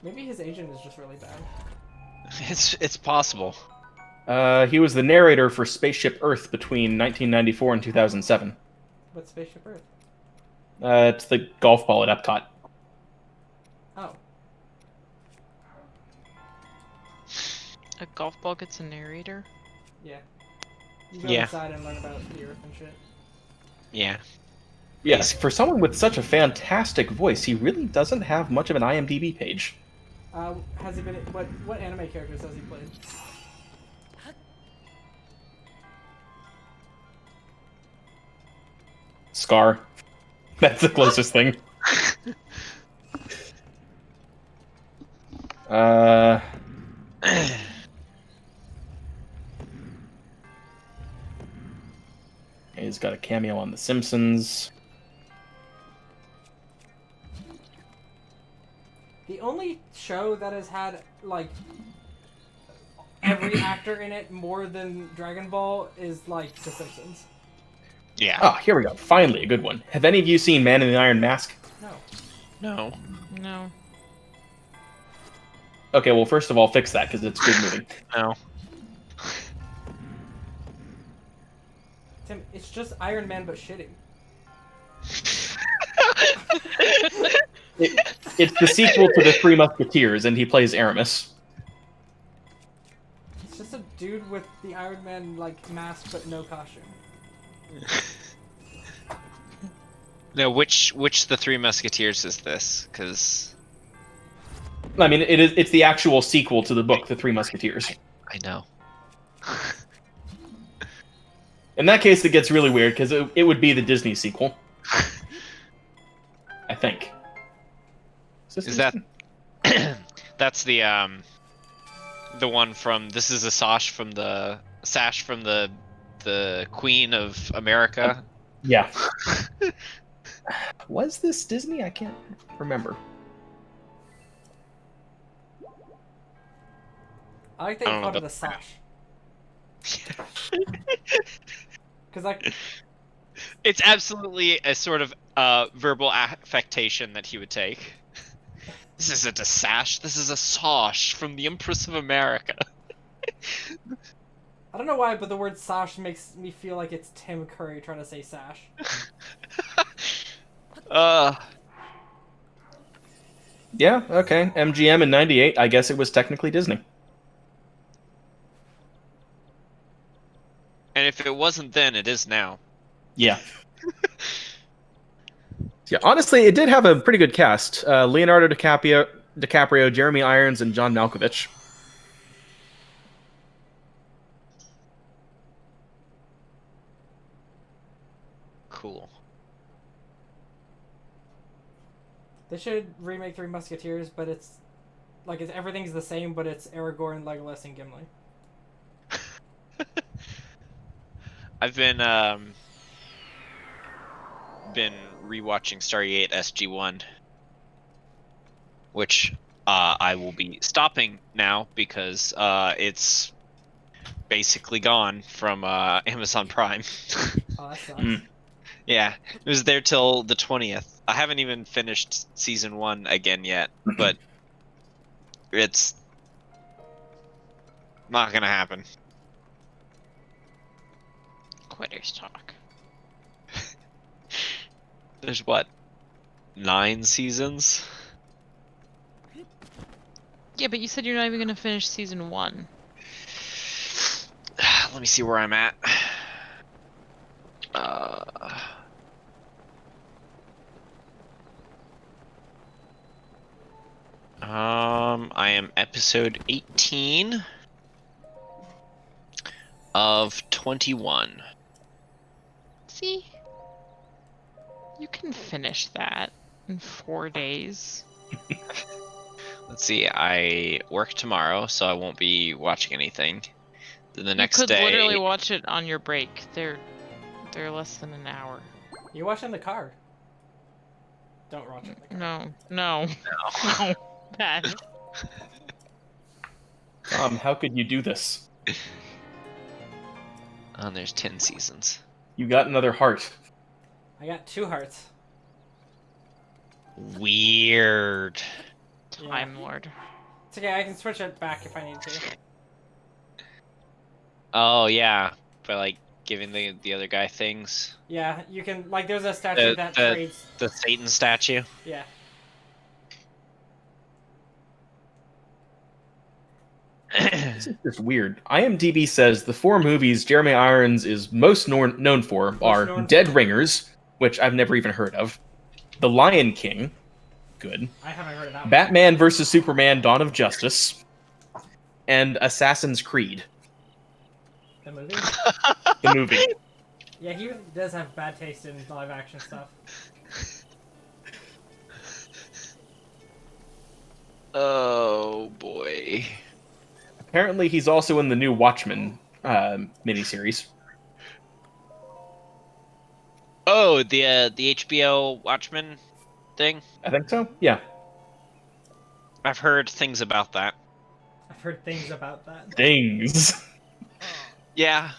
Maybe his agent is just really bad. It's possible. He was the narrator for Spaceship Earth between 1994 and 2007. What's Spaceship Earth? It's the golf ball at Epcot. Oh. A golf ball gets a narrator? Yeah. You go Yeah. inside and learn about the Earth and shit. Yeah. Yes, for someone with such a fantastic voice, he really doesn't have much of an IMDb page. Has he been? What anime characters has he played? Scar. That's the closest thing. He's got a cameo on The Simpsons. The only show that has had, like, every actor in it more than Dragon Ball is, like, The Simpsons. Yeah. Oh, here we go. Finally, a good one. Have any of you seen Man in the Iron Mask? No. No. No. Okay, well, first of all, fix that, because it's a good movie. No. Tim, it's just Iron Man but shitty. It's the sequel to The Three Musketeers, and he plays Aramis. It's just a dude with the Iron Man, like, mask but no costume. No, which the Three Musketeers is this? Because I mean, it's the actual sequel to the book, The Three Musketeers. I know. In that case, it gets really weird, because it would be the Disney sequel. I think. Is that? That's the one from. This is a sash from the Queen of America. Yeah. Was this Disney? I can't remember. I like that I you don't know called it about a sash. Because, like, It's absolutely a sort of verbal affectation that he would take. This isn't a sash. This is a sash from the Empress of America. I don't know why, but the word sash makes me feel like it's Tim Curry trying to say sash. Yeah, okay. MGM in 98, I guess it was technically Disney. And if it wasn't then, it is now. Yeah. Yeah, honestly, it did have a pretty good cast. Leonardo DiCaprio, Jeremy Irons, and John Malkovich. Cool. They should remake Three Musketeers, but it's like everything's the same, but it's Aragorn, Legolas, and Gimli. I've been rewatching Stargate SG-1, which I will be stopping now because it's basically gone from Amazon Prime. Oh, that sucks. Yeah, it was there till the 20th. I haven't even finished season 1 again yet, but it's not gonna happen. Quitters talk. There's what, 9 seasons? Yeah, but you said you're not even gonna finish season 1. Let me see where I'm at. I am episode 18 of 21. See? You can finish that in 4 days. Let's see, I work tomorrow, so I won't be watching anything. Then the next you could day... literally watch it on your break. They're less than an hour. You watch in the car. Don't watch it in the car. No. No. Bad. How could you do this? Oh, there's 10 seasons. You got another heart. I got 2 hearts. Weird. Time Lord. It's okay, I can switch it back if I need to. Oh, yeah. By, like, giving the other guy things. Yeah, you can, like, there's a statue that trades. The Satan statue. Yeah. This is just weird. IMDb says the 4 movies Jeremy Irons is most known for are Dead Ringers, which I've never even heard of, The Lion King, good, I haven't heard of that one. Batman vs. Superman: Dawn of Justice, and Assassin's Creed, The movie? the movie. Yeah, he does have bad taste in live action stuff. Oh, boy. Apparently, he's also in the new Watchmen miniseries. Oh, the HBO Watchmen thing? I think so. Yeah. I've heard things about that. I've heard things about that. Things. Yeah.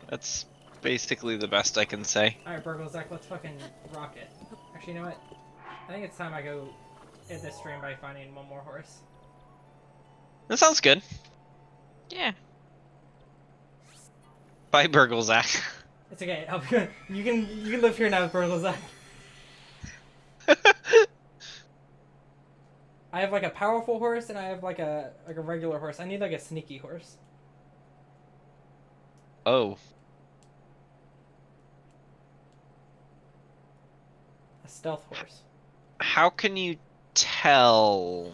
That's basically the best I can say. Alright, Burglezak, let's fucking rock it. Actually, you know what? I think it's time I go end this stream by finding one more horse. That sounds good. Yeah. Bye, Burglezak. It's okay. I'll be, you can live here now with Burglezak. I have like a powerful horse and I have like a regular horse. I need like a sneaky horse. Oh. A stealth horse. How can you tell?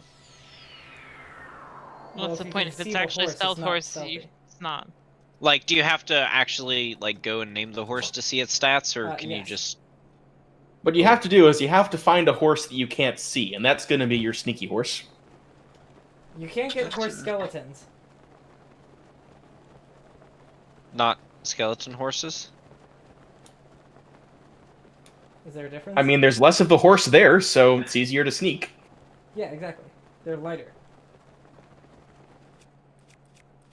What's the you point? can If see it's the actually horse, stealth it's not horse, stealthy. it's not. Like, do you have to actually, like, go and name the horse to see its stats, or can you Yes. just... What you have to do is you have to find a horse that you can't see, and that's going to be your sneaky horse. You can't get horse skeletons. Not skeleton horses? Is there a difference? I mean, there's less of the horse there, so it's easier to sneak. Yeah, exactly. They're lighter.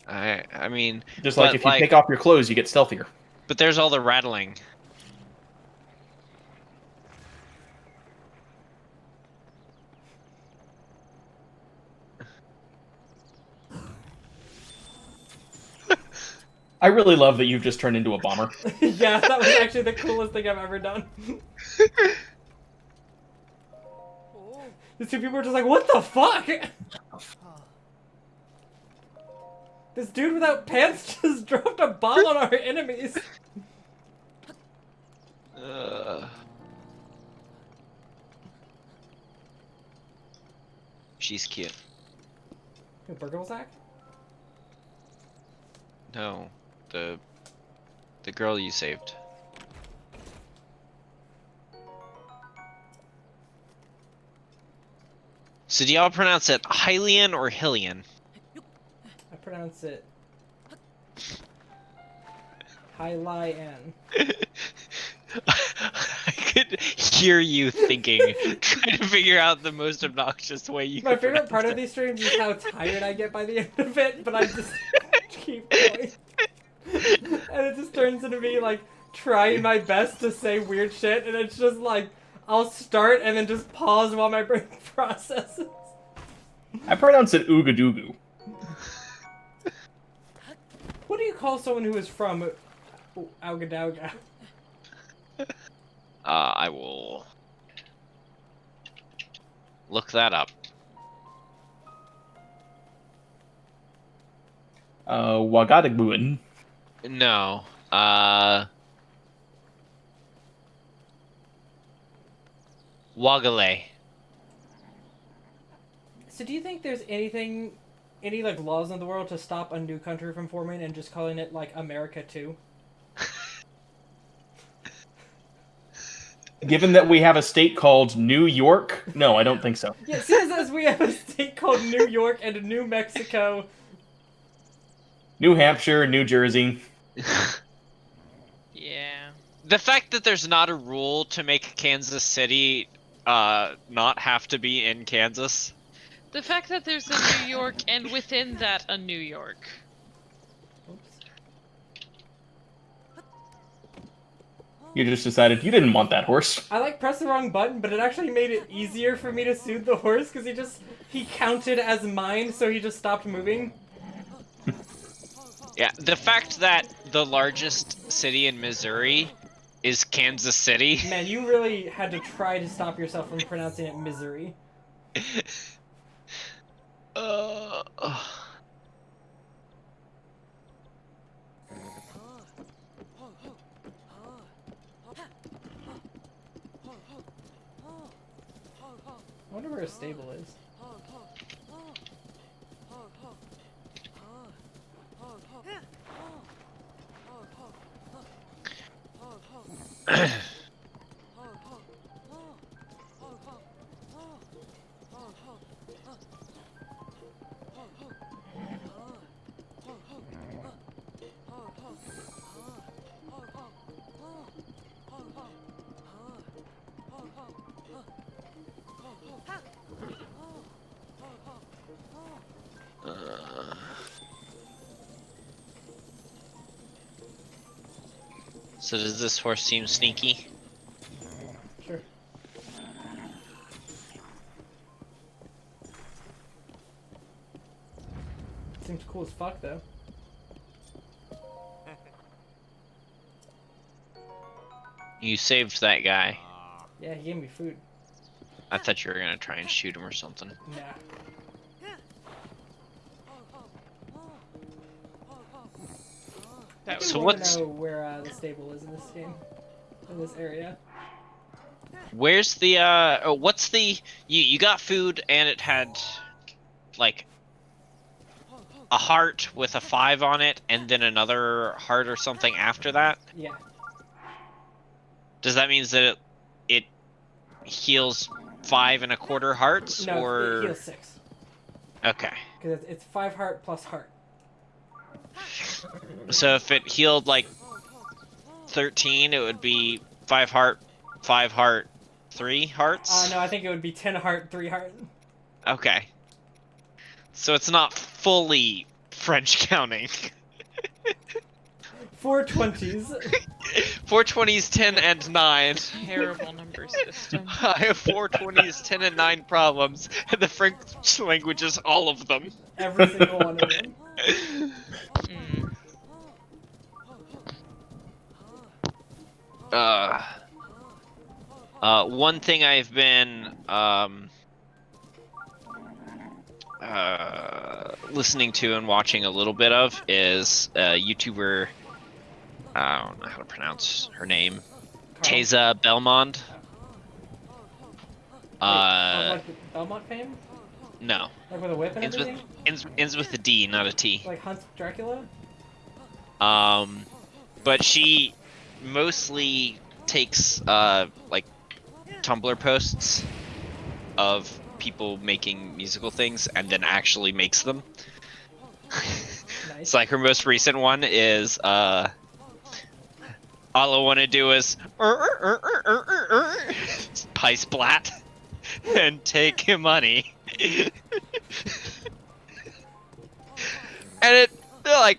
I mean... Just like but, if you take off your clothes, you get stealthier. But there's all the rattling. I really love that you've just turned into a bomber. Yeah, that was actually the coolest thing I've ever done. These 2 people are just like, what the fuck? This dude without pants just dropped a bomb on our enemies. She's cute. Who, Burglezak? No, the girl you saved. So do y'all pronounce it Hylian or Hylian? I pronounce it Hylian. I could hear you thinking, trying to figure out the most obnoxious way you My could favorite part pronounce of these streams is how tired I get by the end of it, but I just keep going. And it just turns into me, like, trying my best to say weird shit, and it's just like, I'll start and then just pause while my brain processes. I pronounce it oogadoogu. What do you call someone who is from Ougadauga? I will Look that up. Wagadaguin. No. Wagale. So do you think there's any like laws in the world to stop a new country from forming and just calling it like America too? Given that we have a state called New York, no, I don't think so. Yeah, seeing as we have a state called New York and New Mexico. New Hampshire, New Jersey. Yeah. The fact that there's not a rule to make Kansas City not have to be in Kansas. The fact that there's a New York and within that a New York. Oops. You just decided you didn't want that horse. I like pressed the wrong button, but it actually made it easier for me to soothe the horse because he counted as mine, so he just stopped moving. Yeah, the fact that the largest city in Missouri is Kansas City. Man, you really had to try to stop yourself from pronouncing it misery. uh, I wonder where a stable is. So does this horse seem sneaky? Sure. Seems cool as fuck, though. You saved that guy. Yeah, he gave me food. I thought you were gonna try and shoot him or something. Nah. That So I was want what's- to know where the stable is in this game, in this area. Where's the what's the you got food and it had like a heart with a 5 on it and then another heart or something after that? Yeah. Does that mean that it heals 5 1/4 hearts No, or it heals 6. Okay. Because it's 5 heart plus heart. So if it healed like 13, it would be 5 heart, 3 hearts? No, I think it would be 10 heart, 3 heart. Okay. So it's not fully French counting. 4 20s. 420s, 10 and 9. terrible number system. I have 420s, 10 and 9 problems, and the French language is all of them. Every single one of them. Mm. One thing I've been listening to and watching a little bit of is a YouTuber. I don't know how to pronounce her name. Carl? Teza Belmond. Like the Belmont fame? No. Like with a whip and Ends with everything? ends with a D, not a T. Like Hunt Dracula? But she mostly takes like Tumblr posts of people making musical things and then actually makes them. Nice. It's like her most recent one is all I want to do is pie splat and take your money. And they're like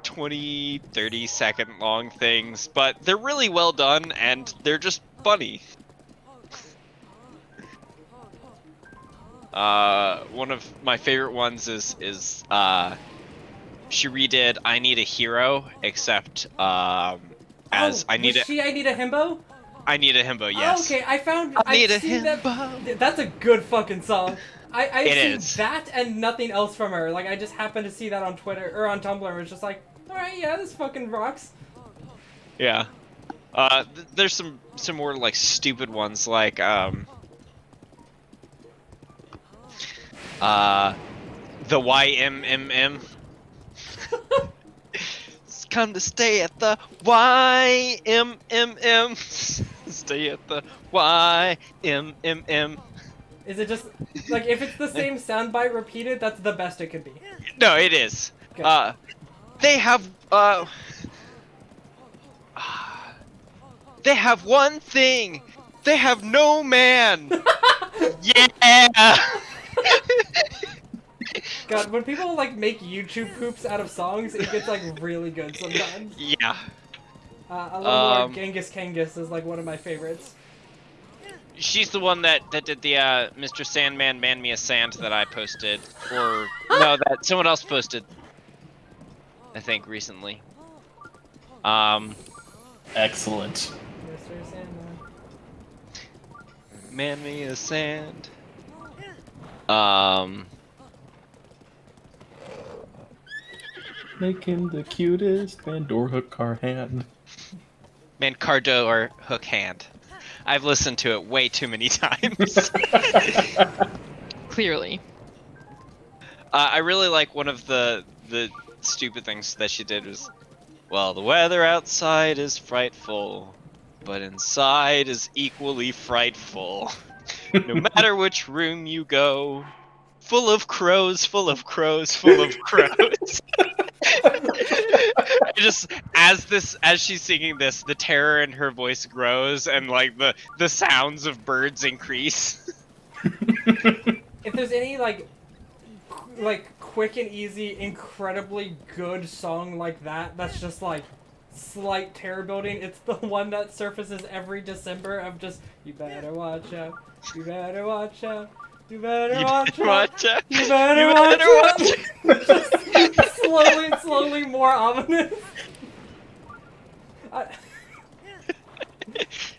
20, 30-second long things, but they're really well done and they're just funny. One of my favorite ones is she redid I Need a Hero, except as I Need I Need a Himbo? I Need a Himbo, yes. Oh, okay, Need I've a seen himbo. that. That's a good fucking song. I've It seen is. that and nothing else from her. Like, I just happened to see that on Twitter or on Tumblr and was just like, alright, yeah, this fucking rocks. Yeah. There's some more like stupid ones like the YMMM. It's come to stay at the YMMM. Stay at the YMMM. Is it just, like, if it's the same soundbite repeated, that's the best it could be. No, it is. Good. They have they have one thing. They have no man. Yeah. God, when people, like, make YouTube poops out of songs, it gets, like, really good sometimes. Yeah. A little more Genghis Kangas is, like, one of my favorites. She's the one that did the Mr. Sandman Man Me a Sand that I posted, or no, that someone else posted. I think recently. Excellent. Mr. Sandman. Man Me a Sand. Make him the cutest man door hook car hand. Man Cardo or Hook Hand. I've listened to it way too many times. Clearly. I really like one of the stupid things that she did was, well, the weather outside is frightful, but inside is equally frightful. No matter which room you go, full of crows, full of crows, full of crows. Just as she's singing this, the terror in her voice grows, and like the sounds of birds increase. If there's any, like quick and easy, incredibly good song like that, that's just like slight terror building, it's the one that surfaces every December of just, you better watch out, you better watch out, you better watch out, you better watch out. Just slowly more ominous.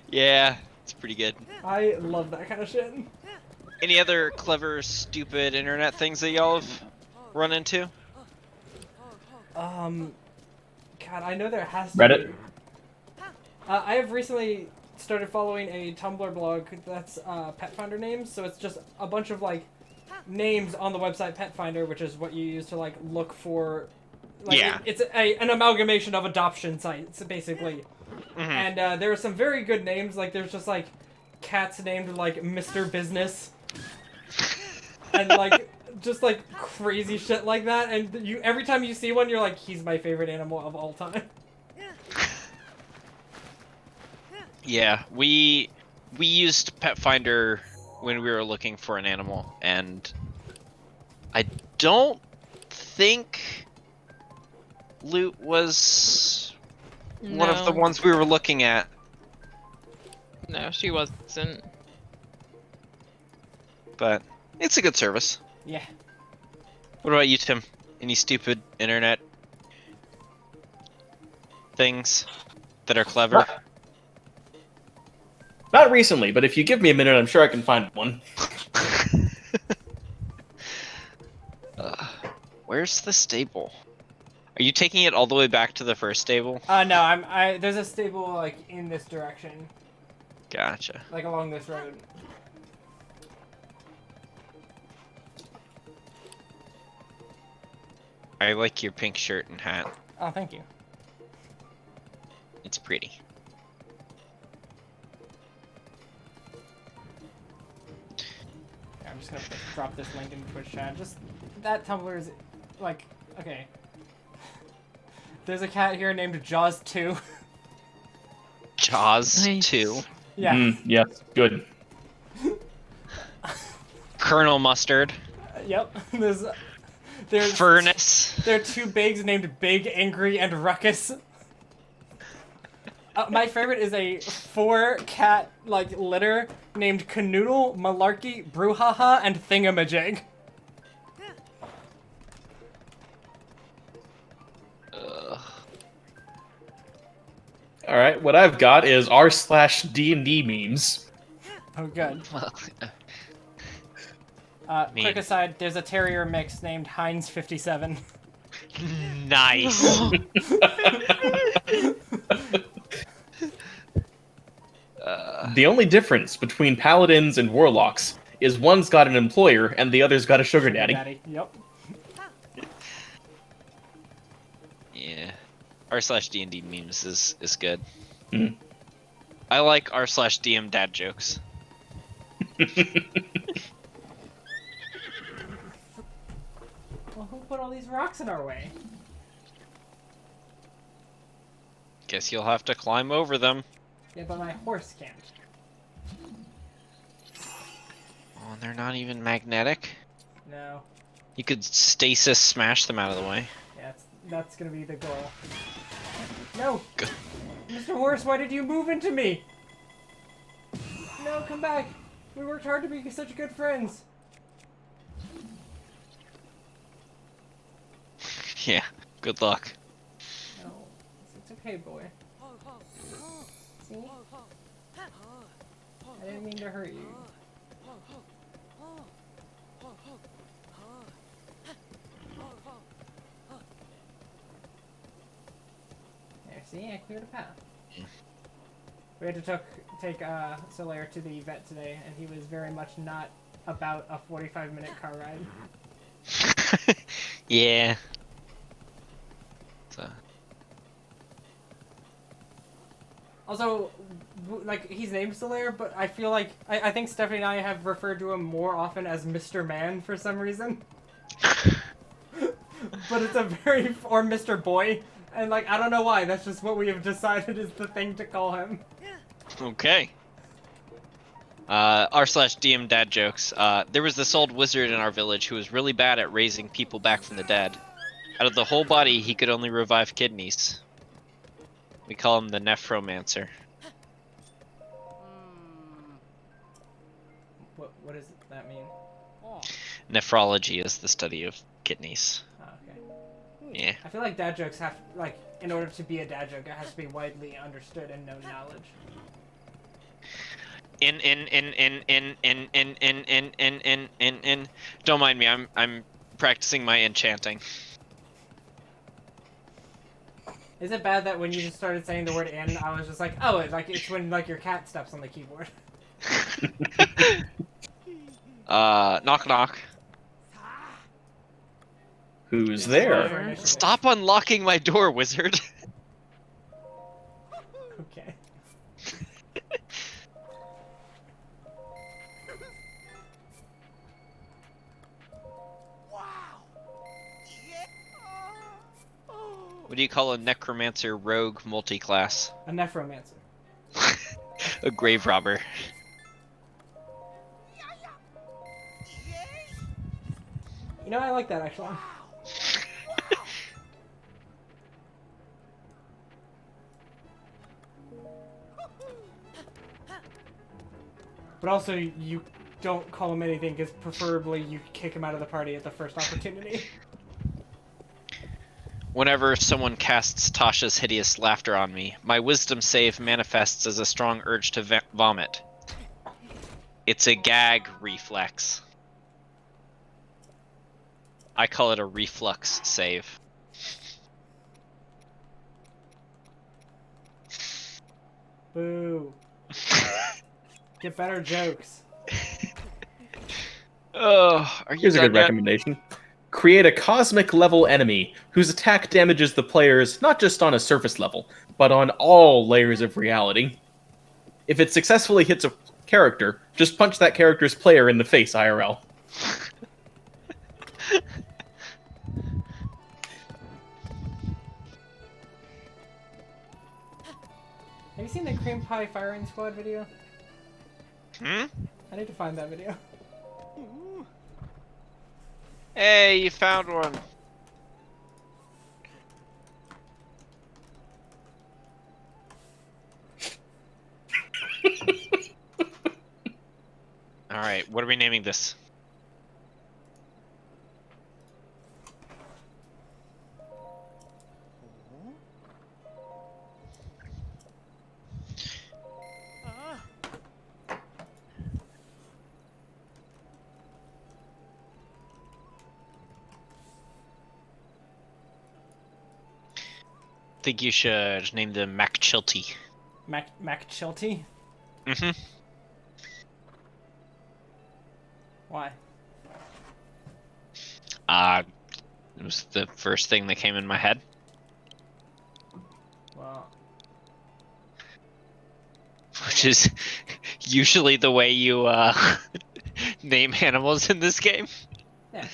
Yeah, it's pretty good. I love that kind of shit. Any other clever, stupid internet things that y'all have run into? God, I know there has to Reddit? be. I have recently started following a Tumblr blog that's Pet Finder names, so it's just a bunch of like names on the website Pet Finder, which is what you use to like look for. Like, Yeah. It's an amalgamation of adoption sites, basically. Mm-hmm. And there are some very good names. Like there's just like cats named like Mr. Business, and like just like crazy shit like that. And you every time you see one, you're like, he's my favorite animal of all time. Yeah, we used Pet Finder when we were looking for an animal, and I don't think Loot was one of the ones we were looking at. No, she wasn't. But it's a good service. Yeah. What about you, Tim? Any stupid internet things that are clever? Not recently, but if you give me a minute, I'm sure I can find one. Where's the stable? Are you taking it all the way back to the first stable? No, there's a stable like in this direction, Gotcha. like along this road. I like your pink shirt and hat. Oh, thank you. It's pretty. Yeah, I'm just gonna drop this link in Twitch chat. Just that Tumblr is like, okay. There's a cat here named Jaws 2. Jaws Nice. 2. Yeah. Yes, good. Colonel Mustard. Yep. There's Furnace. There are two bigs named Big, Angry, and Ruckus. My favorite is a 4-cat like litter named Canoodle, Malarkey, Brouhaha, and Thingamajig. All right, what I've got is r/D&D memes. Oh, good. Well, Quick Meme. aside, there's a terrier mix named Heinz57. nice. The only difference between paladins and warlocks is one's got an employer and the other's got a sugar daddy. Yep. Yeah. R/D&D memes is good. Mm. I like r/DM dad jokes. Well, who put all these rocks in our way? Guess you'll have to climb over them. Yeah, but my horse can't. Oh, they're not even magnetic. No. You could stasis smash them out of the way. Yeah, that's gonna be the goal. No! Good. Mr. Horse, why did you move into me? No, come back! We worked hard to be such good friends. Yeah. Good luck. No. It's okay, boy. See? I didn't mean to hurt you. There, see? I cleared a path. We had to take Solaire to the vet today, and he was very much not about a 45-minute car ride. Yeah. So. Also, like, he's named Solaire, but I feel like I think Stephanie and I have referred to him more often as Mr. Man for some reason. But it's a very... or Mr. Boy. And, like, I don't know why. That's just what we have decided is the thing to call him. Okay. R/DM dad jokes. There was this old wizard in our village who was really bad at raising people back from the dead. Out of the whole body, he could only revive kidneys. We call him the nephromancer. What does that mean? Nephrology is the study of kidneys. Oh, okay. Yeah. I feel like dad jokes have, like, in order to be a dad joke, it has to be widely understood and known knowledge. Don't mind me. I'm practicing my enchanting. Is it bad that when you just started saying the word "in," I was just like, oh, it's when like your cat steps on the keyboard. Knock knock. Who's there? Stop unlocking my door, wizard. Okay. What do you call a necromancer rogue multi-class? A nephromancer. A grave robber. You know, I like that actually. But also, you don't call him anything because preferably you kick him out of the party at the first opportunity. Whenever someone casts Tasha's hideous laughter on me, my wisdom save manifests as a strong urge to vomit. It's a gag reflex. I call it a reflux save. Boo. Get better jokes. Oh, are you Here's a done good yet? recommendation. Create a cosmic level enemy whose attack damages the players not just on a surface level, but on all layers of reality. If it successfully hits a character, just punch that character's player in the face IRL. Have you seen the Cream Pie Firing Squad video? Hmm? I need to find that video. Hey, you found one. Alright, what are we naming this? think you should name them MacChilty. MacChilty? Mm-hmm. Why? It was the first thing that came in my head. Well, Which is usually the way you name animals in this game. yeah.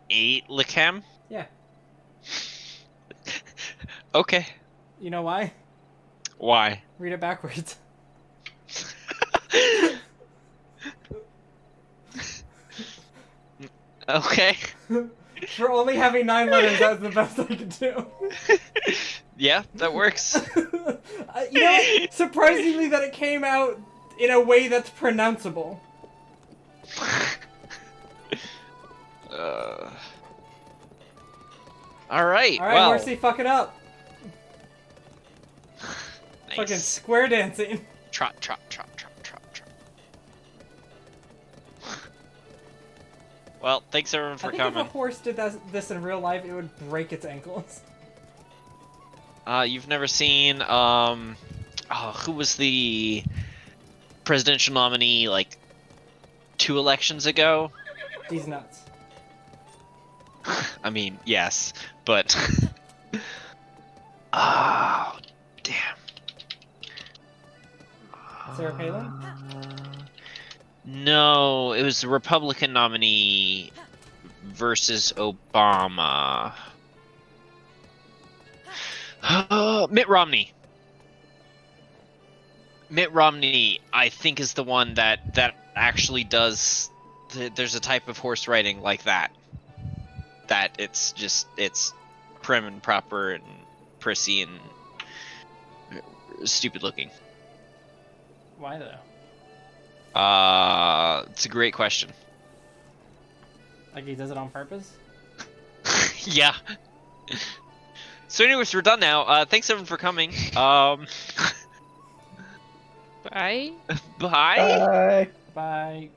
Eight Licam? Yeah. Okay. You know why? Why? Read it backwards. Okay. For only having 9 letters, that's the best I could do. Yeah, that works. You know what? Surprisingly that it came out in a way that's pronounceable. Alright, Alright, well. Horsey, fuck it up. Nice. Fucking square dancing. Trot, trot, trot, trot, trot, trot. Well, thanks everyone for I think coming. if a horse did this in real life, it would break its ankles. You've never seen, who was the presidential nominee, like, 2 elections ago? These nuts. I mean, yes, but... Oh, damn. Sarah Palin? No, it was the Republican nominee versus Obama. Mitt Romney. Mitt Romney, I think, is the one that actually does. There's a type of horse riding like that. That it's prim and proper and prissy and stupid looking. Why though? It's a great question. Like he does it on purpose? Yeah. So anyways, we're done now. Thanks everyone for coming. Bye. Bye. Bye. Bye. Bye.